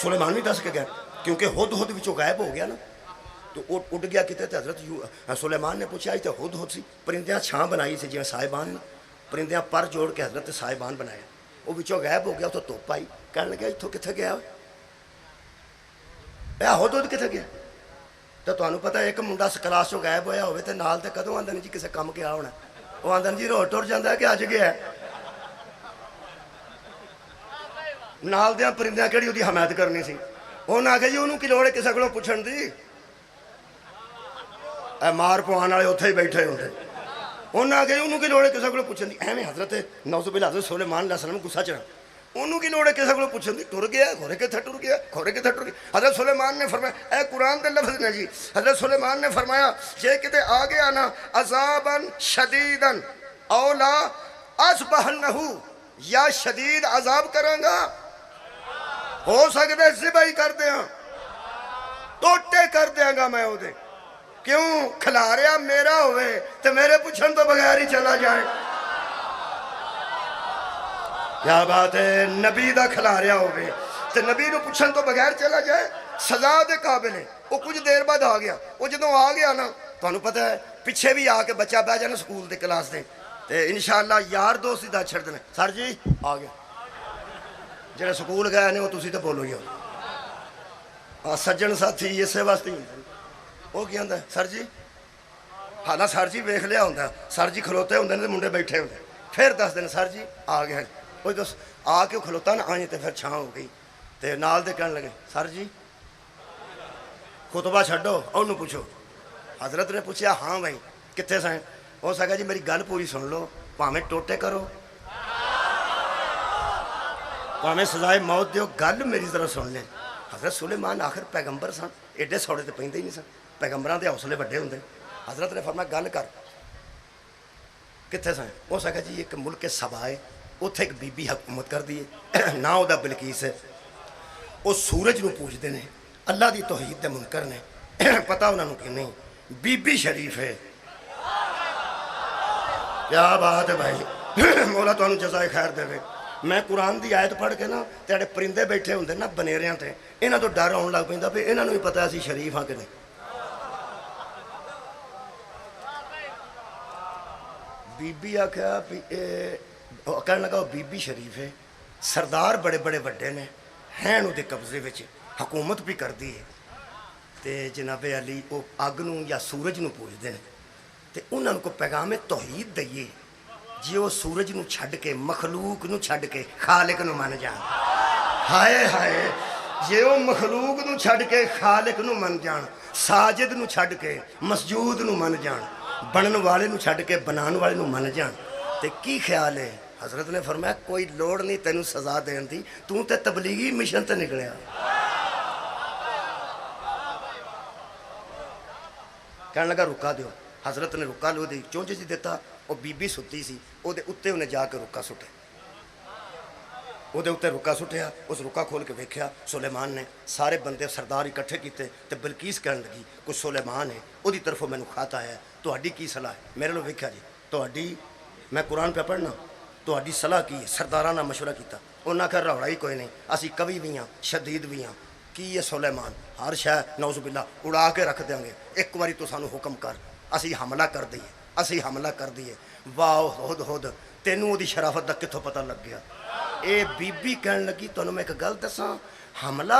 سلیمان بھی دس کے گئے، کیونکہ ہد وچوں غائب ہو گیا نا، تو اٹھ گیا کتے تے حضرت سلیمان نے پوچھا تے ہد سی، پرندیاں چھاں بنائی سی جویں صاحبان، پرندیاں پر جوڑ کے حضرت صاحبان بنایا، وہ وچوں غائب ہو گیا، تو دھوپ آئی، کہنے لگا اتھوں کتھے گیا ہد کتھے گیا؟ تو تمہیں پتہ ہے ایک منڈا کلاس چوں غائب ہویا ہوئے تے نال تے کدوں آندے جی کسے کم کیا ہونا، وہ آندے جی روز ٹر جاندا ہے کہ اج گیا ہے، نال دیاں پرندیاں کیڑی اودی حمایت کرنی سی، انہاں آکھیا جی انہوں کی لوڑ ہے کسے کولوں پوچھن دی، اے مار پوان والے اوتھے ہی بیٹھے ہوندے، انہاں آکھیا جی انہوں کی لوڑ ہے کسے کولوں پوچھن دی، ایویں حضرت نعوذ باللہ حضرت سلیمان علیہ السلام غصہ چڑھا، انہوں کی لوڑ ہے کسے کولوں پوچھن دی، ٹر گیا کھورے کتھے ٹر گیا، کھورے کتھے ٹر گیا۔ حضرت سلیمان نے فرمایا، اے قرآن دے لفظ نے جی، حضرت سلیمان نے فرمایا جے کتے آ گیا نا عذابا شدیدا اولا اصبحنہ، یا شدید عذاب کراں گا، ہو سکتا ہے ذبح کر دیاں، ٹوٹے کر دیاں گا میں او دے، کیوں کھلاریا میرا ہوئے تو میرے پوچھن تو بغیر ہی چلا جائے۔ کیا بات ہے، نبی دا کھلاریا ہوئے تو نبی نو پوچھن تو بغیر چلا جائے، سزا دے قابل ہے۔ وہ کچھ دیر بعد آ گیا، وہ جدوں آ گیا نا تو انہوں پتہ ہے پیچھے بھی آ کے بچہ بہ جانا سکول دے کلاس دے، تے انشاءاللہ یار دوستی دا چھڑ دینے، سر جی آ گیا، جڑے سکول گئے نے وہ تسی تے بولو گے، سجن ساتھی اسے واسطے ہی ہوندے، وہ کی آندا ہے سر جی، حالاں سر جی ویکھ لیا ہوندا، سر جی کھلوتے ہوندے نے تے منڈے بیٹھے ہوندے، پھر دس دن سر جی آ گیا، وہ دس آ کے کھلوتا نا آئیں تے پھر چھاں ہو گئی، تے نال دے کہنے لگے سر جی خطبہ چھڈو انہوں پوچھو، حضرت نے پوچھا ہاں بھائی کتنے سائیں، ہو سکا جی میری گل پوری سن لو، پاویں ٹوٹے کرو پاویں سزائے موت دیو، گل میری ذرا سن لیں۔ حضرت سلیمان آخر پیغمبر سن، ایڈے سوڑے تے پیندے ہی نہیں سن، پیغمبراں دے حوصلے بڑے ہوندے، حضرت نے فرمایا گل کر کتنے سائیں، ہو سکا جی ایک ملک سبا ہے، اتھے ایک بی بی حکومت کر دیئے، نا او دا بلقیس ہے، وہ سورج نو پوچھ دینے، اللہ دی توحید دے منکر نے، پتہ انہوں نے کہ نہیں، بی بی شریف ہے۔ کیا بات ہے بھائی، مولا تو انہوں جزائے خیر دے وے۔ میں قرآن دی آیت پڑھ کے نا تیڑے پرندے بیٹھے ہوندے نا بنیریاں تے، انہاں تو ڈر آن لگ پیندا پہ انہاں نوں ہی پتہ اسی شریف ہاں کہ نہیں۔ بی بی آکھیا کہنے لگا وہ بی بی شریف ہے، سردار بڑے بڑے بڑے نے ہیں اودے قبضے وچ، حکومت بھی کر دی ہے، تے جناب علی وہ اگ نوں یا سورج نوں پوچھتے ہیں، تے انہاں کو پیغام توحید دئیے جی وہ سورج نو چھڈ کے مخلوق نو چھڈ کے خالق نو من جان، ہائے ہائے جی وہ مخلوق نو چھڈ کے خالق نو من جان، ساجد نو چھڈ کے مسجود نو من جان، بنن والے نو چھڈ کے بنان والے نو من جان، تے کی خیال ہے؟ حضرت نے فرمایا کوئی لوڑ نہیں تینوں سزا دین دی، تو تے تبلیغی مشن تے نکلیا۔ کہنے لگا رکا دیو، حضرت نے رکا لو دی چونچ جی دیتا، وہ بی بی ستی سی، وہ دے اتے انہیں جا کے رکا سٹے، ਉਹਦੇ ਉੱਤੇ ਰੁੱਕਾ ਸੁੱਟਿਆ, ਉਸ ਰੁੱਕਾ ਖੋਲ ਕੇ ਵੇਖਿਆ ਸੁਲੇਮਾਨ ਨੇ ਸਾਰੇ ਬੰਦੇ ਸਰਦਾਰ ਇਕੱਠੇ ਕੀਤੇ ਤੇ ਬਲਕੀਸ ਕਹਿਣ ਲੱਗੀ ਕੋਈ ਸੁਲੇਮਾਨ ਹੈ, ਉਹਦੀ ਤਰਫੋਂ ਮੈਨੂੰ ਖਤ ਆਇਆ, ਤੁਹਾਡੀ ਕੀ ਸਲਾਹ ਹੈ? ਮੇਰੇ ਨੂੰ ਵੇਖਿਆ ਜੀ ਤੁਹਾਡੀ, ਮੈਂ ਕੁਰਾਨ ਪਿਆ ਪੜ੍ਹਨਾ, ਤੁਹਾਡੀ ਸਲਾਹ ਕੀ ਹੈ? ਸਰਦਾਰਾਂ ਨਾਲ ਮਸ਼ਵਰਾ ਕੀਤਾ, ਉਹਨਾਂ ਆਖਿਆ ਰੌਲਾ ਹੀ ਕੋਈ ਨਹੀਂ, ਅਸੀਂ ਕਵੀ ਵੀ ਹਾਂ ਸ਼ਦੀਦ ਵੀ ਹਾਂ, ਕੀ ਹੈ ਸੁਲੇਮਾਨ ਹਰ ਸ਼ੈ ਨੌਜ਼ੁ ਬਿੱਲਾ ਉਡਾ ਕੇ ਰੱਖ ਦਿਆਂਗੇ, ਇੱਕ ਵਾਰੀ ਤੂੰ ਸਾਨੂੰ ਹੁਕਮ ਕਰ, ਅਸੀਂ ਹਮਲਾ ਕਰ ਦਈਏ, ਅਸੀਂ ਹਮਲਾ ਕਰ ਦਈਏ। ਵਾਹ ਹੁਦ ਹੁਦ, ਤੈਨੂੰ ਉਹਦੀ ਸ਼ਰਾਫਤ ਦਾ ਕਿੱਥੋਂ ਪਤਾ ਲੱਗ ਗਿਆ? ਇਹ ਬੀਬੀ ਕਹਿਣ ਲੱਗੀ ਤੁਹਾਨੂੰ ਮੈਂ ਇੱਕ ਗੱਲ ਦੱਸਾਂ, ਹਮਲਾ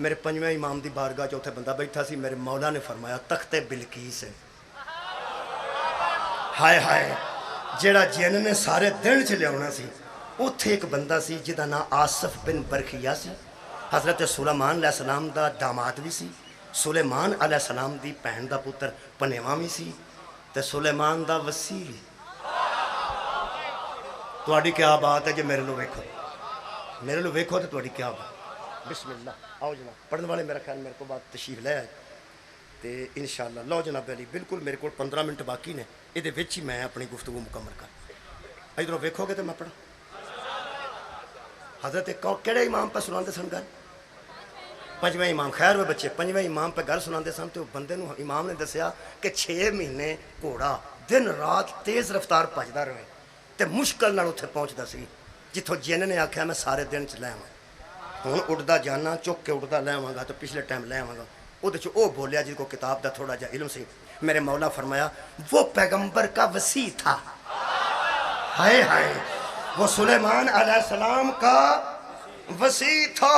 میرے پنجویں امام دی بارگاہ چ اتنے بندہ بیٹھا سی، میرے مولا نے فرمایا تختے بلقیس ہے۔ ہائے ہائے، جیڑا جن نے سارے دن چ لیا سی، اتھے ایک بندہ سی جہاں نام آصف بن برخیہ سی، حضرت سلیمان علیہ السلام دا داماد بھی سی، سلیمان علیہ السلام دی بہن دا پتر پنیواں بھی سی، تے سلیمان دا وسیع بھی۔ تہاڈی کیا بات ہے جی، میرے لو ویکھو، میرے لو ویکھو تو تہاڈی کیا بات۔ بسم اللہ، آؤ جناب پڑھنے والے میرا خیال میرے کو بات تشریف لے آئے تے انشاءاللہ لو جناب علی، بالکل میرے کو 15 منٹ باقی نے، یہ ہی میں اپنی گفتگو مکمل کر۔ ادھروں ویکھو گے تو میں پڑھا۔ حضرت کہڑے امام پہ سناتے سن گل؟ پنجویں امام۔ خیر ہوئے بچے، پنجویں امام پہ گل سناتے سن تو بندے نو امام نے دسیا کہ 6 مہینے گھوڑا دن رات تیز رفتار بھجدا رہے تے مشکل نال اتنے پہنچتا سی جتوں جن نے آخیا میں سارے دن چ لے آواں، ہوں اڑتا جانا چک کے اڑتا لے آواں گا تو پچھلے ٹائم لے آواں گا۔ وہ بولیا جن کو کتاب دا تھوڑا جا علم سی، میرے مولا فرمایا وہ پیغمبر کا وسیع تھا۔ ہائے ہائے، وہ سلیمان علیہ السلام کا وسیع تھا۔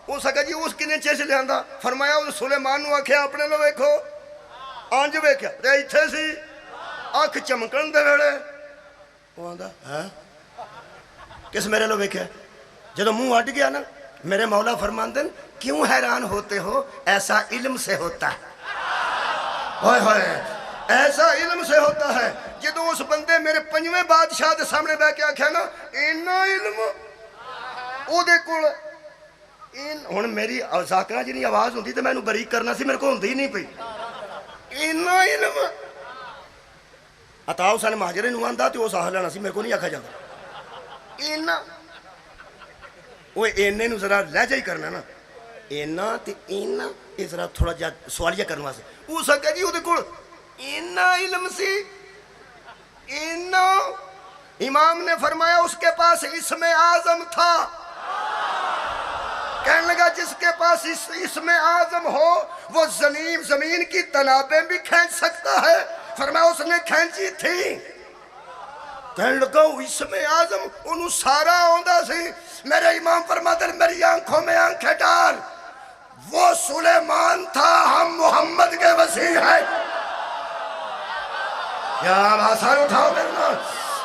اس آگے جی اس کنے چیز لے آندا؟ فرمایا اس سلیمان نو آکھیا اپنے لو ویکھو، آنج ویکھیا تے ایتھے سی اکھ چمکن دے ویلے وہ آندا ہے کس میرے لو ویکھیا؟ جدوں منہ اڈ گیا نا، میرے مولا فرماندے کیوں حیران ہوتے ہو، ایسا علم سے ہوتا ہے۔ ہائے ہائے، ایسا علم سے ہوتا ہے۔ جدو اس بندے میرے پنجویں بادشاہ دے سامنے بہ کے آکھیا نا اینا علم او دے کول، ہن میری ذاکرہ جی آواز ہوندی تے میں انہوں بریک کرنا سی، میرے کو ہوندی نہیں پئی۔ اینا علم عطا حسین مہاجر نو آندا تے اس آہ لینا سی، میرے کو نہیں آکھا جاندا۔ اینا وہ اینے نو ذرا لہجہ ہی کرنا نا، اینا تے اینا یہ ذرا تھوڑا جا سوالیہ کرنے واسطے۔ اس آگے جی وہ دے کول اینا علم سی، اینا۔ امام نے فرمایا اس کے پاس اسم اعظم تھا۔ کہنے لگا جس کے پاس اسم اعظم ہو وہ زمین کی تنابیں بھی کھینچ سکتا ہے۔ فرمایا اس نے کھینچی تھی۔ کہنے لگا اسم اعظم انہوں سارا آندا سی۔ میرے امام فرماتے ہیں میری آنکھوں میں آنکھیں ڈال، وہ سلیمان تھا، ہم محمد کے وسیع ہیں۔ کیا آسان اٹھاؤ میرے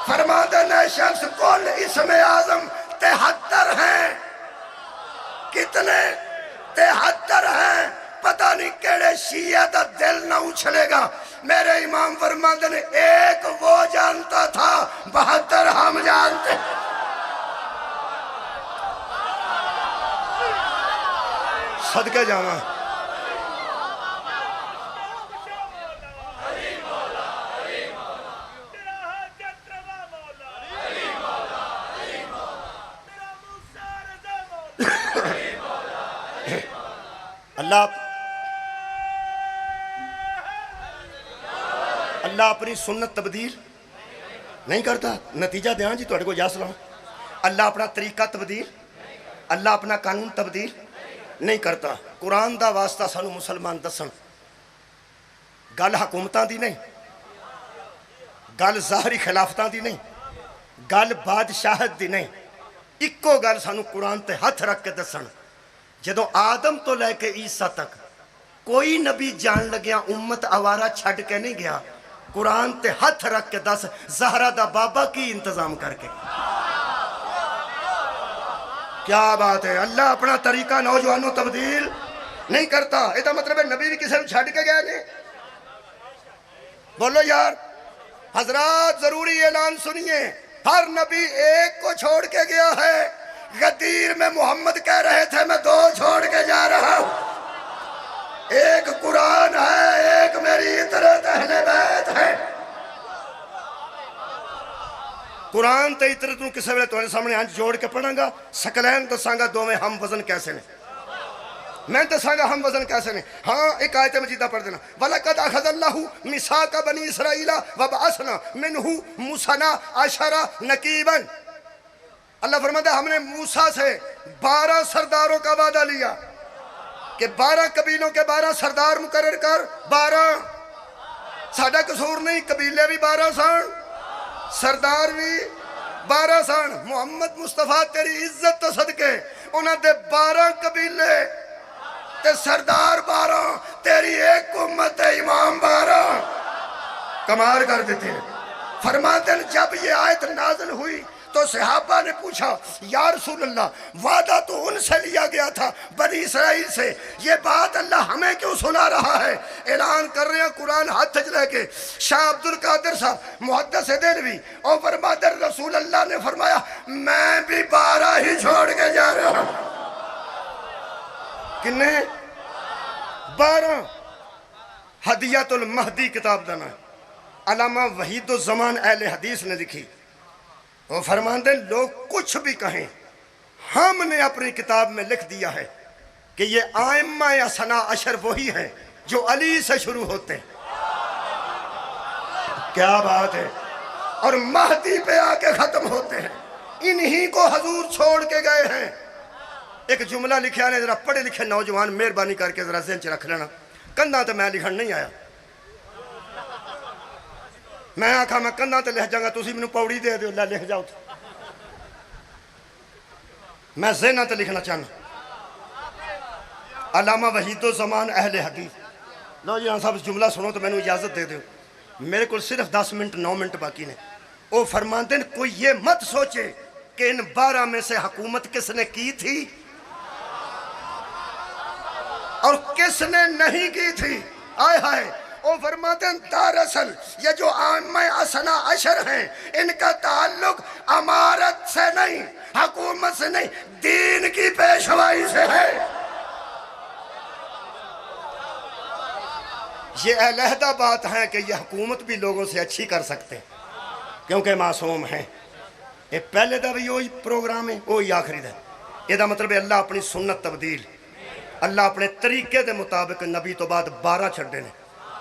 فرماتے ہیں شخص کل اسم اعظم 73 ہیں۔ کتنے؟ 73 ہیں۔ پتہ نہیں کیڑے شیعہ دا دل نہ اچھلے گا۔ میرے امام فرماتے ہیں ایک وہ جانتا تھا، 72 ہم جانتے۔ صدقے جانا اللہ اپنی سنت تبدیل نہیں کرتا۔ نتیجہ دیاں جی تہاڈے کو یا سلام، اللہ اپنا طریقہ تبدیل، اللہ اپنا قانون تبدیل نہیں کرتا۔ قرآن دا واسطہ سانو مسلمان دسن، گل حکومتاں دی نہیں، گل ظاہری خلافتاں دی نہیں، گل بادشاہت دی نہیں، اکو گل سانو قرآن تے ہاتھ رکھ کے دسن۔ جدو آدم تو لے کے عیسیٰ تک کوئی نبی جان لگیا امت آوارہ چھڑ کے نہیں گیا، قرآن تے ہاتھ رکھ کے دس زہرہ دا بابا کی انتظام کر کے۔ کیا بات ہے، اللہ اپنا طریقہ نوجوانوں تبدیل نہیں کرتا۔ یہ مطلب ہے نبی بھی کسی نے چھڑ کے گیا نہیں۔ بولو یار حضرات، ضروری اعلان سنیے، ہر نبی ایک کو چھوڑ کے گیا ہے۔ غدیر میں محمد کہہ رہے تھے میں 2 چھوڑ کے جا رہا ہوں، ایک قرآن ہے، ایک میری اطرت اہل بیت ہے۔ قرآن تے اطرت نو کسے ویلے تمہارے سامنے ہاتھ جوڑ کے پڑھاں گا، سکلین دساں گا دو میں ہم وزن کیسے نے، میں دساں گا ہم وزن کیسے نے۔ ہاں ایک آیت مجیدہ پڑھ دینا، وَلَقَدْ أَخَذَ اللَّهُ مِيثَاقَ بَنِي إِسْرَائِيلَ وَبَعَثْنَا مِنْهُ مُوسَىٰ 10 نقیباً۔ اللہ فرماتا ہے ہم نے موسیٰ سے 12 سرداروں کا وعدہ لیا کہ 12 قبیلوں کے 12 سردار مقرر کر۔ 12 ساڑھا قصور نہیں، قبیلے بھی 12 سان، سردار بھی 12 سان۔ محمد مصطفیٰ تیری عزت تو صدقے انہاں دے 12 قبیلے تے سردار 12 تیری ایک امت امام 12 کمال کر دیتے ہیں۔ فرماتے ہیں جب یہ آیت نازل ہوئی تو صحابہ نے پوچھا یا رسول اللہ وعدہ تو ان سے لیا گیا تھا بنی اسرائیل سے، یہ بات اللہ ہمیں کیوں سنا رہا ہے؟ اعلان کر رہے ہیں قرآن ہاتھ لے کے شاہ عبد القادر صاحب محدث دہلوی اور فرماتے ہیں رسول اللہ نے فرمایا میں بھی 12 ہی چھوڑ کے جا رہا ہوں۔ کنے 12 ہدیت المہدی کتاب دانا ہے، علامہ وحید الزمان اہل حدیث نے لکھی۔ وہ فرماتے ہیں لوگ کچھ بھی کہیں ہم نے اپنی کتاب میں لکھ دیا ہے کہ یہ آئمہ اثنا عشر وہی ہیں جو علی سے شروع ہوتے ہیں۔ کیا بات ہے، اور مہدی پہ آ کے ختم ہوتے ہیں، انہی کو حضور چھوڑ کے گئے ہیں۔ ایک جملہ لکھا نے ذرا پڑھے لکھے نوجوان مہربانی کر کے ذرا ذہن چ رکھ لینا، کندھا تو میں لکھن نہیں آیا، میں آکھا میں کندھا تے لکھ جاؤں گا تسی مینوں پوڑی دے دیو اللہ لکھ جاؤ، میں ذہن تے لکھنا چاہنا۔ علامہ وحید الزمان اہل حدیث، لو جی صاحب جملہ سنو تو مینوں اجازت دے دیو، میرے کو صرف 10 منٹ 9 منٹ باقی نے۔ وہ فرماتے ہیں کوئی یہ مت سوچے کہ ان 12 میں سے حکومت کس نے کی تھی اور کس نے نہیں کی تھی، آئے ہائے۔ وہ فرماتے ہیں دراصل یہ جو عامہ اثنا عشر ہیں ان کا تعلق امارت سے نہیں، حکومت سے نہیں، دین کی پیشوائی سے ہے۔ یہ علیحدہ بات ہے کہ یہ حکومت بھی لوگوں سے اچھی کر سکتے ہیں کیونکہ معصوم ہیں۔ یہ پہلے دا بھی وہی پروگرام ہے وہی آخری دا، یہ دا مطلب ہے اللہ اپنی سنت تبدیل، اللہ اپنے طریقے دے مطابق نبی تو بعد 12 چھڑے نے،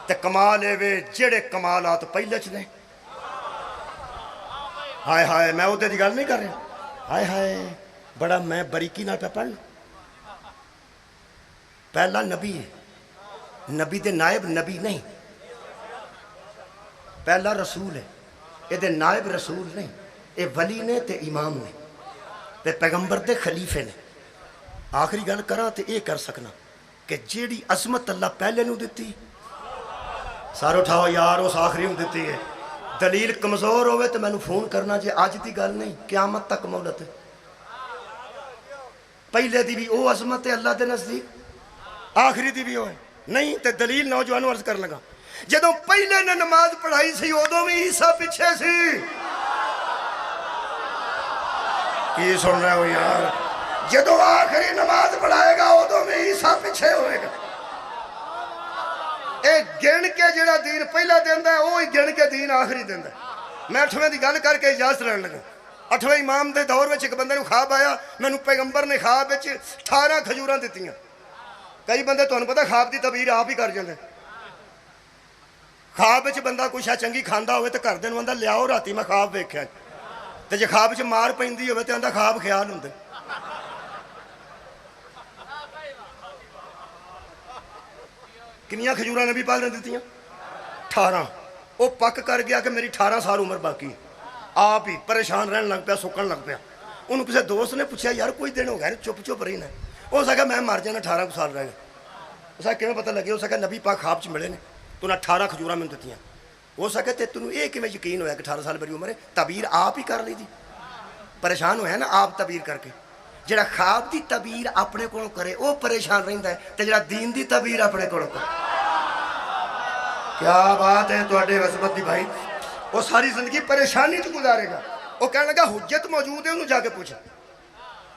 تے کمال ہے وے جڑے کمالات پہلے چ نے۔ ہائے ہائے میں ادھے دی گل نہیں کر رہا، ہائے ہائے بڑا میں باریکی نال پہ پڑھنا۔ پہلا نبی ہے، نبی دے نائب نبی نہیں، پہلا رسول ہے، یہ دے نائب رسول نہیں، یہ ولی نے تے امام نے تے پیغمبر دے خلیفے نے۔ آخری گل کراں تے یہ کر سکنا کہ جیڑی عظمت اللہ پہلے نو دیتی سارے اٹھاؤ یار اس آخری نو دیتی ہے، دلیل کمزور ہوئے تو میں نو فون کرنا جے آج دی گل نہیں قیامت تک مولت ہے۔ پہلے دی بھی او عظمت ہے اللہ دے نزدیک، آخری دی بھی ہوئے نہیں تے دلیل نوجوانوں عرض کر لگا جدوں پہلے نے نماز پڑھائی سی ادوں بھی عیسیٰ پیچھے سی۔ کی سن رہے ہو یار؟ جدوں آخری نماز پڑھائے گا ادوں بھی عیسیٰ پیچھے ہوئے گا۔ ایک گن کے جڑا دین پہلا دیندہ ہے وہی گن کے دین آخری دیندہ ہے۔ میں 8ویں دی گل کر کے اجازت رہن لگا، 8ویں امام دے دور وچ ایک بندے نو خواب آیا، مینوں پیغمبر نے خواب وچ 18 کھجوراں دتیاں۔ کئی بندے تانوں پتہ خواب دی تعبیر آپ ہی کر جاندے، خواب وچ بندہ کوئی شے چنگی کھاندا ہوئے تے گھر دے نوں آندا لیاؤ راتی میں خواب ویکھیا، تے جے خواب وچ مار پیندی ہوئے تے آندا خواب خیال ہوندے۔ کنیاں کھجوراں نبی پاک نے دتیاں 18۔ وہ پک کر گیا کہ میری 18 سال عمر باقی، آپ ہی پریشان رہن لگ پیا، سکن لگ پیا۔ انہوں کسی دوست نے پوچھا یار کوئی دن ہو گیا چپ چپ رہی نا، ہو سکا میں مر جانا 18 سال رہ گئے۔ اس کا کیوں پتہ لگے، ہو سکا نبی پاک خواب چ ملے نے تو انہیں 18 کھجوراں میں دتیاں، ہو سکے تے تینوں یہ کیویں یقین ہویا کہ 18 سال میری عمر ہے؟ تعبیر آپ ہی کر لی تھی، پریشان ہویا نا آپ تعبیر کر کے۔ جڑا خواب دی تعبیر اپنے کو کرے وہ پریشان رہندا ہے، تے جڑا دین دی تعبیر اپنے کو کرے۔ کیا بات ہے تواڈے عظمت دی بھائی، وہ ساری زندگی پریشانی تو گزارے گا۔ وہ کہنے لگا حجت موجود ہے انہوں جا کے پوچھا۔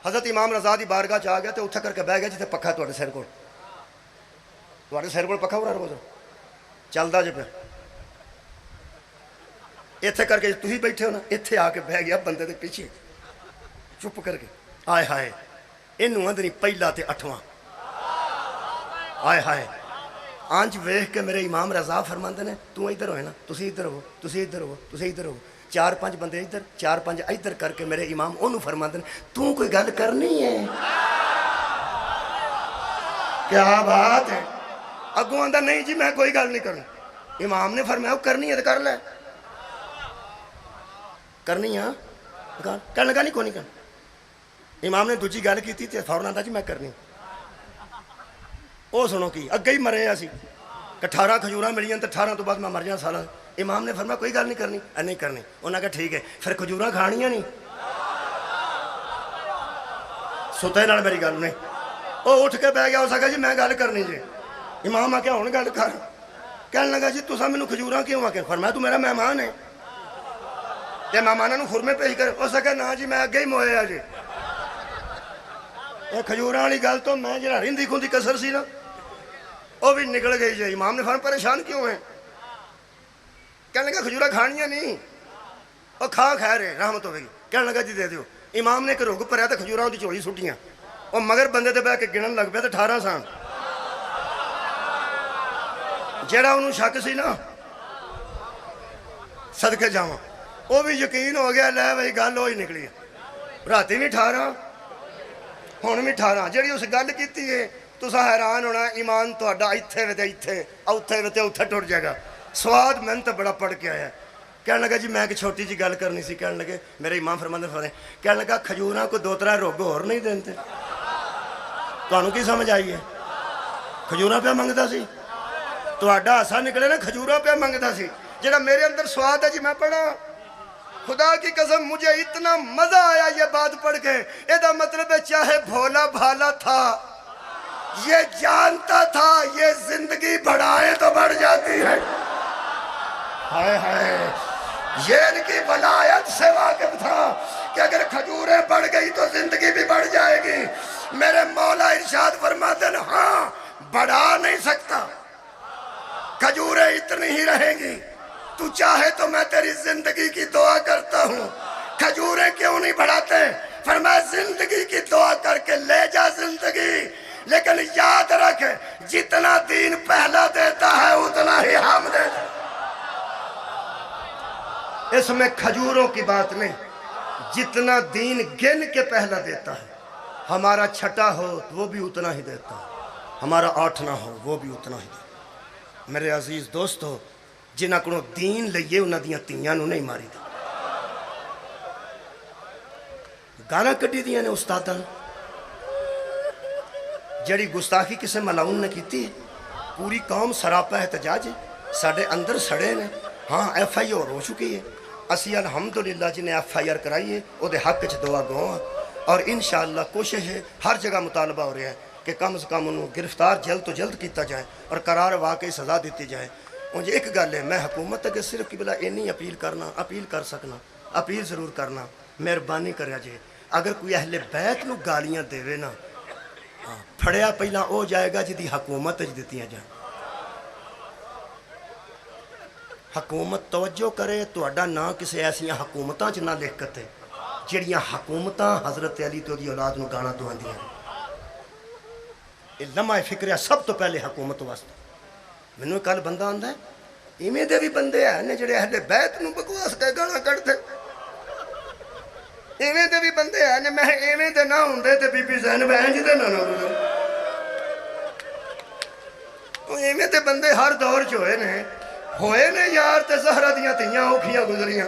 حضرت امام رضا دی بارگاہ چ آ گیا تے اٹھ کر کے بہ گیا جتنے پکھا تواڈے سر کول، تواڈے سر کول پکھا ہو رہا روز چلدا جے پیا، ایتھے کر کے تسی بیٹھے ہو نا، ایتھے آ کے بہ گیا بندے دے پیچھے چپ کر کے۔ آئے ہائے اینوں اندر پہلا تے 8واں، آئے ہائے آنج ویکھ کے میرے امام رضا فرماندے نے تو ادھر ہوئے نا، تسی ادھر ہو، تسی ادھر ہو، تسی ادھر ہو، 4-5 بندے ادھر 4-5 ادھر کر کے میرے امام انہوں فرماندے نے تو کوئی گل کرنی ہے؟ کیا بات ہے؟ اگوں آندا نہیں جی میں کوئی گل نہیں کرنی۔ امام نے فرمایا کرنی ہے تو کر لے، کرنی ہے کہنے لگا نہیں کوئی نہیں کرنا۔ امام نے دوجی گل کی تھی فوراً آندا جی میں کرنی، وہ سنو کی اگے ہی مرے اسی کہ 18 کھجوراں ملیاں تو 18 تو بعد میں مر جاں سالا امام نے فرمایا کوئی گل نہیں کرنی نہیں کرنی انہاں کہا ٹھیک ہے پھر کھجوراں کھانیاں نہیں ستے نال میری گل نہیں وہ اٹھ کے بہ گیا اس آخیا جی میں گل کرنی جی امام آ کے ہوں گل کر کہنے لگا جی تساں مینوں کھجوراں کیوں آ کے فرمایا تو میرا مہمان ہے تے مہماناں نوں خرمے پیش کر اس آخیا نا جی میں اگے ہی موئے جی یہ کھجوراں والی گل تو میں جہاں رہندی کھوندی کسر سی نا وہ بھی نکل گئی جی امام نے فرمایا پریشان کیوں ہے کہنے لگا کھجوراں کھانیاں نہیں وہ کھا رہے رحمت ہوگی کہنے لگا جی دے دیو امام نے ایک رگ بھریا تو کھجوراں دی جھولی سٹیاں وہ مگر بندے تے بہ کے گنن لگ پیا تو 18 سان جیڑا انہوں شک سی نا صدقے جاواں وہ بھی یقین ہو گیا لے بھائی گل ہوئی نکلی راتی بھی 18 ہن بھی 18 جیڑی اس گل کیتی ہے تساں حیران ہونا ایمان تہاڈا ایتھے وے تے ایتھے اوتھے وے تے اوتھے ٹر جائے گا سواد میں تو بڑا پڑھ کے آیا کہنے لگا جی میں ایک چھوٹی جی گل کرنی سی کہنے لگے میرے امام فرماندے فرماتے کہنے لگا کھجوراں کو 2-3 رگ ہور نہیں دیندے تانوں کی سمجھ آئی ہے کھجوراں پہ منگدا سی تہاڈا ہاسا نکلے نا کھجوراں پہ منگدا سی جڑا میرے اندر سواد ہے جی میں پڑھا خدا کی قسم مجھے اتنا مزہ آیا یہ بات پڑھ کے یہ مطلب ہے چاہے بھولا بھالا تھا یہ جانتا تھا یہ زندگی بڑھائے تو بڑھ جاتی ہے ہائے ہائے یہ ان کی ولایت سے واقف تھا کہ اگر کھجوریں بڑھ گئی تو زندگی بھی بڑھ جائے گی میرے مولا ارشاد فرماتے ہیں ہاں بڑھا نہیں سکتا کھجوریں اتنی ہی رہیں گی تو چاہے تو میں تیری زندگی کی دعا کرتا ہوں کھجوریں کیوں نہیں بڑھاتے فرمایا زندگی کی دعا کر کے لے جا زندگی لیکن یاد رکھ جتنا دین پہلا دیتا ہے اتنا ہی ہم دیتے اس میں کھجوروں کی بات نہیں جتنا دین گن کے پہلا دیتا ہے ہمارا چھٹا ہو وہ بھی اتنا ہی دیتا ہے ہمارا آٹھنا ہو وہ بھی اتنا ہی دیتا ہے میرے عزیز دوستو جنہاں کو دین لئیے انہاں دیاں تیاں نو نہیں ماری دی گانا کٹی دیاں نے استاداں جڑی گستاخی کسے ملاؤن نے کیتی پوری قوم سراپا احتجاج ہے ساڑھے اندر سڑے نے ہاں ایف آئی آر ہو چکی ہے اسی الحمدللہ جنہیں ایف آئی آر کرائی ہے وہ دے حق چھ دعا گواں اور انشاءاللہ کوشش ہے ہر جگہ مطالبہ ہو رہا ہے کہ کم از کم انہوں گرفتار جلد تو جلد کیتا جائے اور قرار واقعی سزا دیتی جائے مجھے ایک گل ہے میں حکومت تک صرف قبلہ اینی اپیل کر سکنا اپیل ضرور کرنا مہربانی کریا جے اگر کوئی اہل بیت نو گالیاں دے نا پھڑیا پہلا او جائے گا جدی حکومت دیتیاں جائیں حکومت توجہ کرے تو اڈا نہ کسی ایسیاں حکومتاں چ نہ لکھتے جڑیاں حکومتاں حضرت علی تو دی اولاد نو گانا تو آندیاں یہ لمحہ فکر ہے سب تو پہلے حکومت واسطے مینوں کل بندہ آندا ہے ایویں دے بھی بندے ہیں جڑے اہل بیت نو بکواس کے گانا کڈتے ایویں دے بھی بندے ہیں میں ایویں دے نہ ہوندے تے بی بی زینب انج دے نہ ہوندے ایویں دے بندے ہر دور چ ہوئے نے یار تے زہرا دیاں تیاں اوکھیاں گزریاں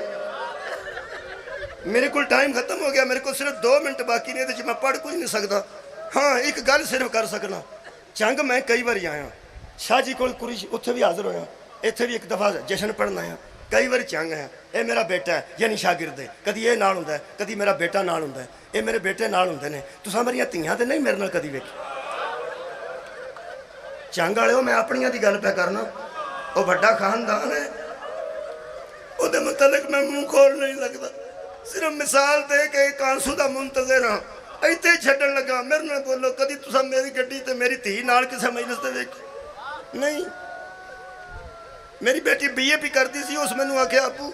میرے کو ٹائم ختم ہو گیا میرے کو صرف 2 منٹ باقی نہیں تھے میں پڑھ کچھ نہیں سکتا ہاں ایک گل صرف کر سکنا چنگ میں کئی بار آیا شاہ جی کو کریش اتھے بھی حاضر ہویا اتھے بھی ایک دفعہ جشن پڑھنا ہے کئی بار چنگ ہے اے میرا بیٹا ہے یعنی شاگرد ہے کدی یہ نال ہوندا ہے کدی میرا بیٹا نال ہوندا ہے اے میرے بیٹے نال ہوندے نے تساں میریاں تیاں تے نہیں میرے نال کدی ویکھی چنگ والے میں اپنیاں دی گل پہ کرنا وہ بڑا خاندان ہے وہ دے متعلق میں منہ کھول نہیں لگتا صرف مثال دے کہ ایک آنسو دا منتظر ہاں ایتے چھڑن لگا میرے نے بولو کدی تساں میری گڈی تے میری تھی نال کسے مجلس تے ویکھی نہیں میری بیٹی بی اے پی کرتی سی اس میں نو آکھیا ابو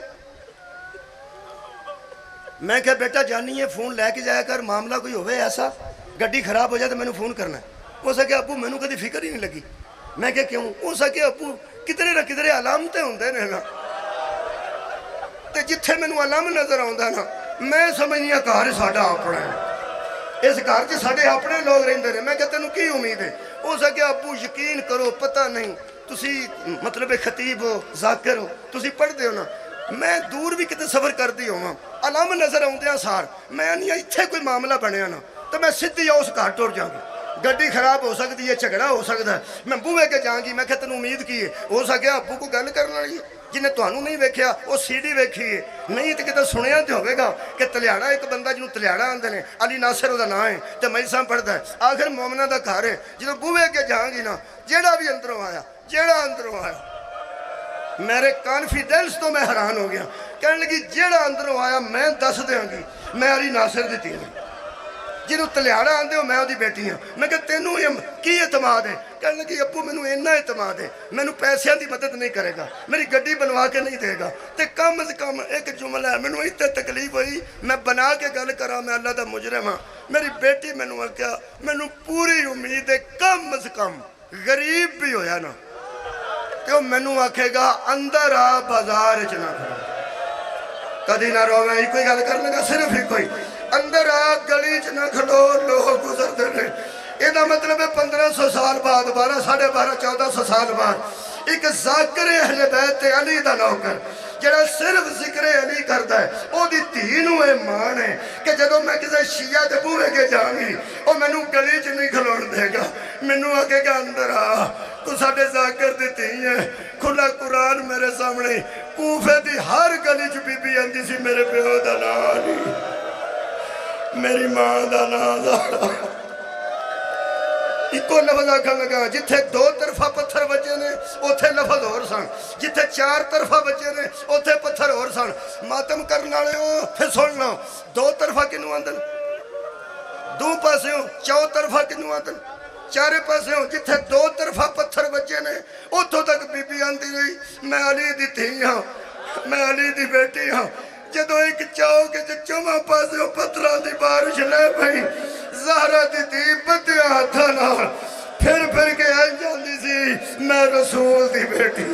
میں کہا بیٹا جانی ہے فون لے کے جایا کر معاملہ کوئی ہوئے ایسا گڈی خراب ہو جائے تو میں نے فون کرنا ہے وہ سکے ابو میں نے کدی فکر ہی نہیں لگی میں کہا کیوں وہ سکے ابو کدھرے علامتیں ہوندے نے نا تے جتھے میں نے علام نظر آندا نا میں سمجھنیا گھر ساڈا اپنا ہے اس گھر چ ساڈے اپنے لوگ رہندے نے میں کہا تینوں کی امید ہے وہ سکے ابو یقین کرو پتہ نہیں تسی مطلب خطیب ہو ذاکر ہو تسی پڑھ دے ہو نا میں دور بھی کتے سفر کر دی ہوں علام نظر آندے ہیں سار میں نہیں اتھے کوئی معاملہ بنیا نا تو میں سدھی اس گھر ٹر جاؤں گی گڈی خراب ہو سکتی ہے، جھگڑا ہو سکتا ہے، میں بوے کے جاؤں گی، میں کہ تینوں امید کی ہے ہو سکیا ابو کو گل کرنے والی جنہیں تمہیں نہیں ویکھیا وہ سی ڈی ویکھی ہے، نہیں تو کتنے سنیا تو ہوئے گا کہ تلیاڑا ایک بندہ جنہوں تلیاڑا آندے نے علی ناصر وہ نام ہے تو میساں پڑھتا ہے، آخر مومنہ دا گھر ہے، جدوں بوے کے جاؤں گی نا جیڑا بھی اندروں آیا میرے کانفیڈنس تو میں حیران ہو گیا، کہنے لگی جیڑا اندروں آیا میں دس دیاں گی میں علی ناصر دی تھی جنہوں تلیاڑا آندے ہو میں وہ دی بیٹی ہوں، میں کہ تینوں کی اعتماد ہے؟ کہنے لگی ابو مینوں اینا اعتماد ہے، مینوں پیسیاں دی مدد نہیں کرے گا، میری گڈی بنوا کے نہیں دے گا، تے کم از کم ایک جملہ ہے مینوں اتنے تکلیف ہوئی میں بنا کے گل کرا میں اللہ دا مجرم ہاں، میری بیٹی مینوں آکھیا مینوں پوری امید ہے کم از کم غریب بھی ہویا نا کہ وہ مینوں آکھے گا اندر آ بازار چ نہ کھڑو، کدی نہ روویں، ایک کوئی گل کرنے گا صرف ایک کوئی اندر آ گلی چ نہ کھڑو لوگ گزرتے ہیں، یہ مطلب ہے 1500 سال بعد 12 ساڑھے 12 1400 سال بعد ایک ذاکر اہل بیت علی دا نوکر جڑا صرف ذکر علی کرتا ہے او دی تینوں اے مان ہے کہ جدو میں کسی شیعہ دے بوے کے جاؤں گی او میں نو گلی چ نہیں کھلون دے گا، میں نو آگے گا اندر آ تو ساڑھے ذاکر دیتی ہیں، کھلا قرآن میرے سامنے، کوفے دی ہر گلی چ بی بی اندی سی میرے پیو دا نانی میری ماں دا نازا ایکو لفظ آکھن لگا جتھے 2 طرفہ پتھر بچے نے اوتھے لفظ اور سن، جتھے 4 طرفہ بچے نے اوتھے پتھر اور سن، ماتم کرنا لے ہو پھر سننا 2 طرفہ کنو آندن 2 پاسے ہوں 4 طرفہ کنو آندن 4 پاسے ہوں، جتھے 2 طرفہ پتھر بچے نے اوتھوں تک بی بی آندی رہی میں علی دی تھی ہاں میں علی دی بیٹی ہاں، جدو ایک چاؤ کے چمہ پاسے ہو پتھران دی بارش لے بھئی زہرہ دی تھی بدیا ہاتھا نال پھر کے آئی جاندی سی میں رسول دی بیٹی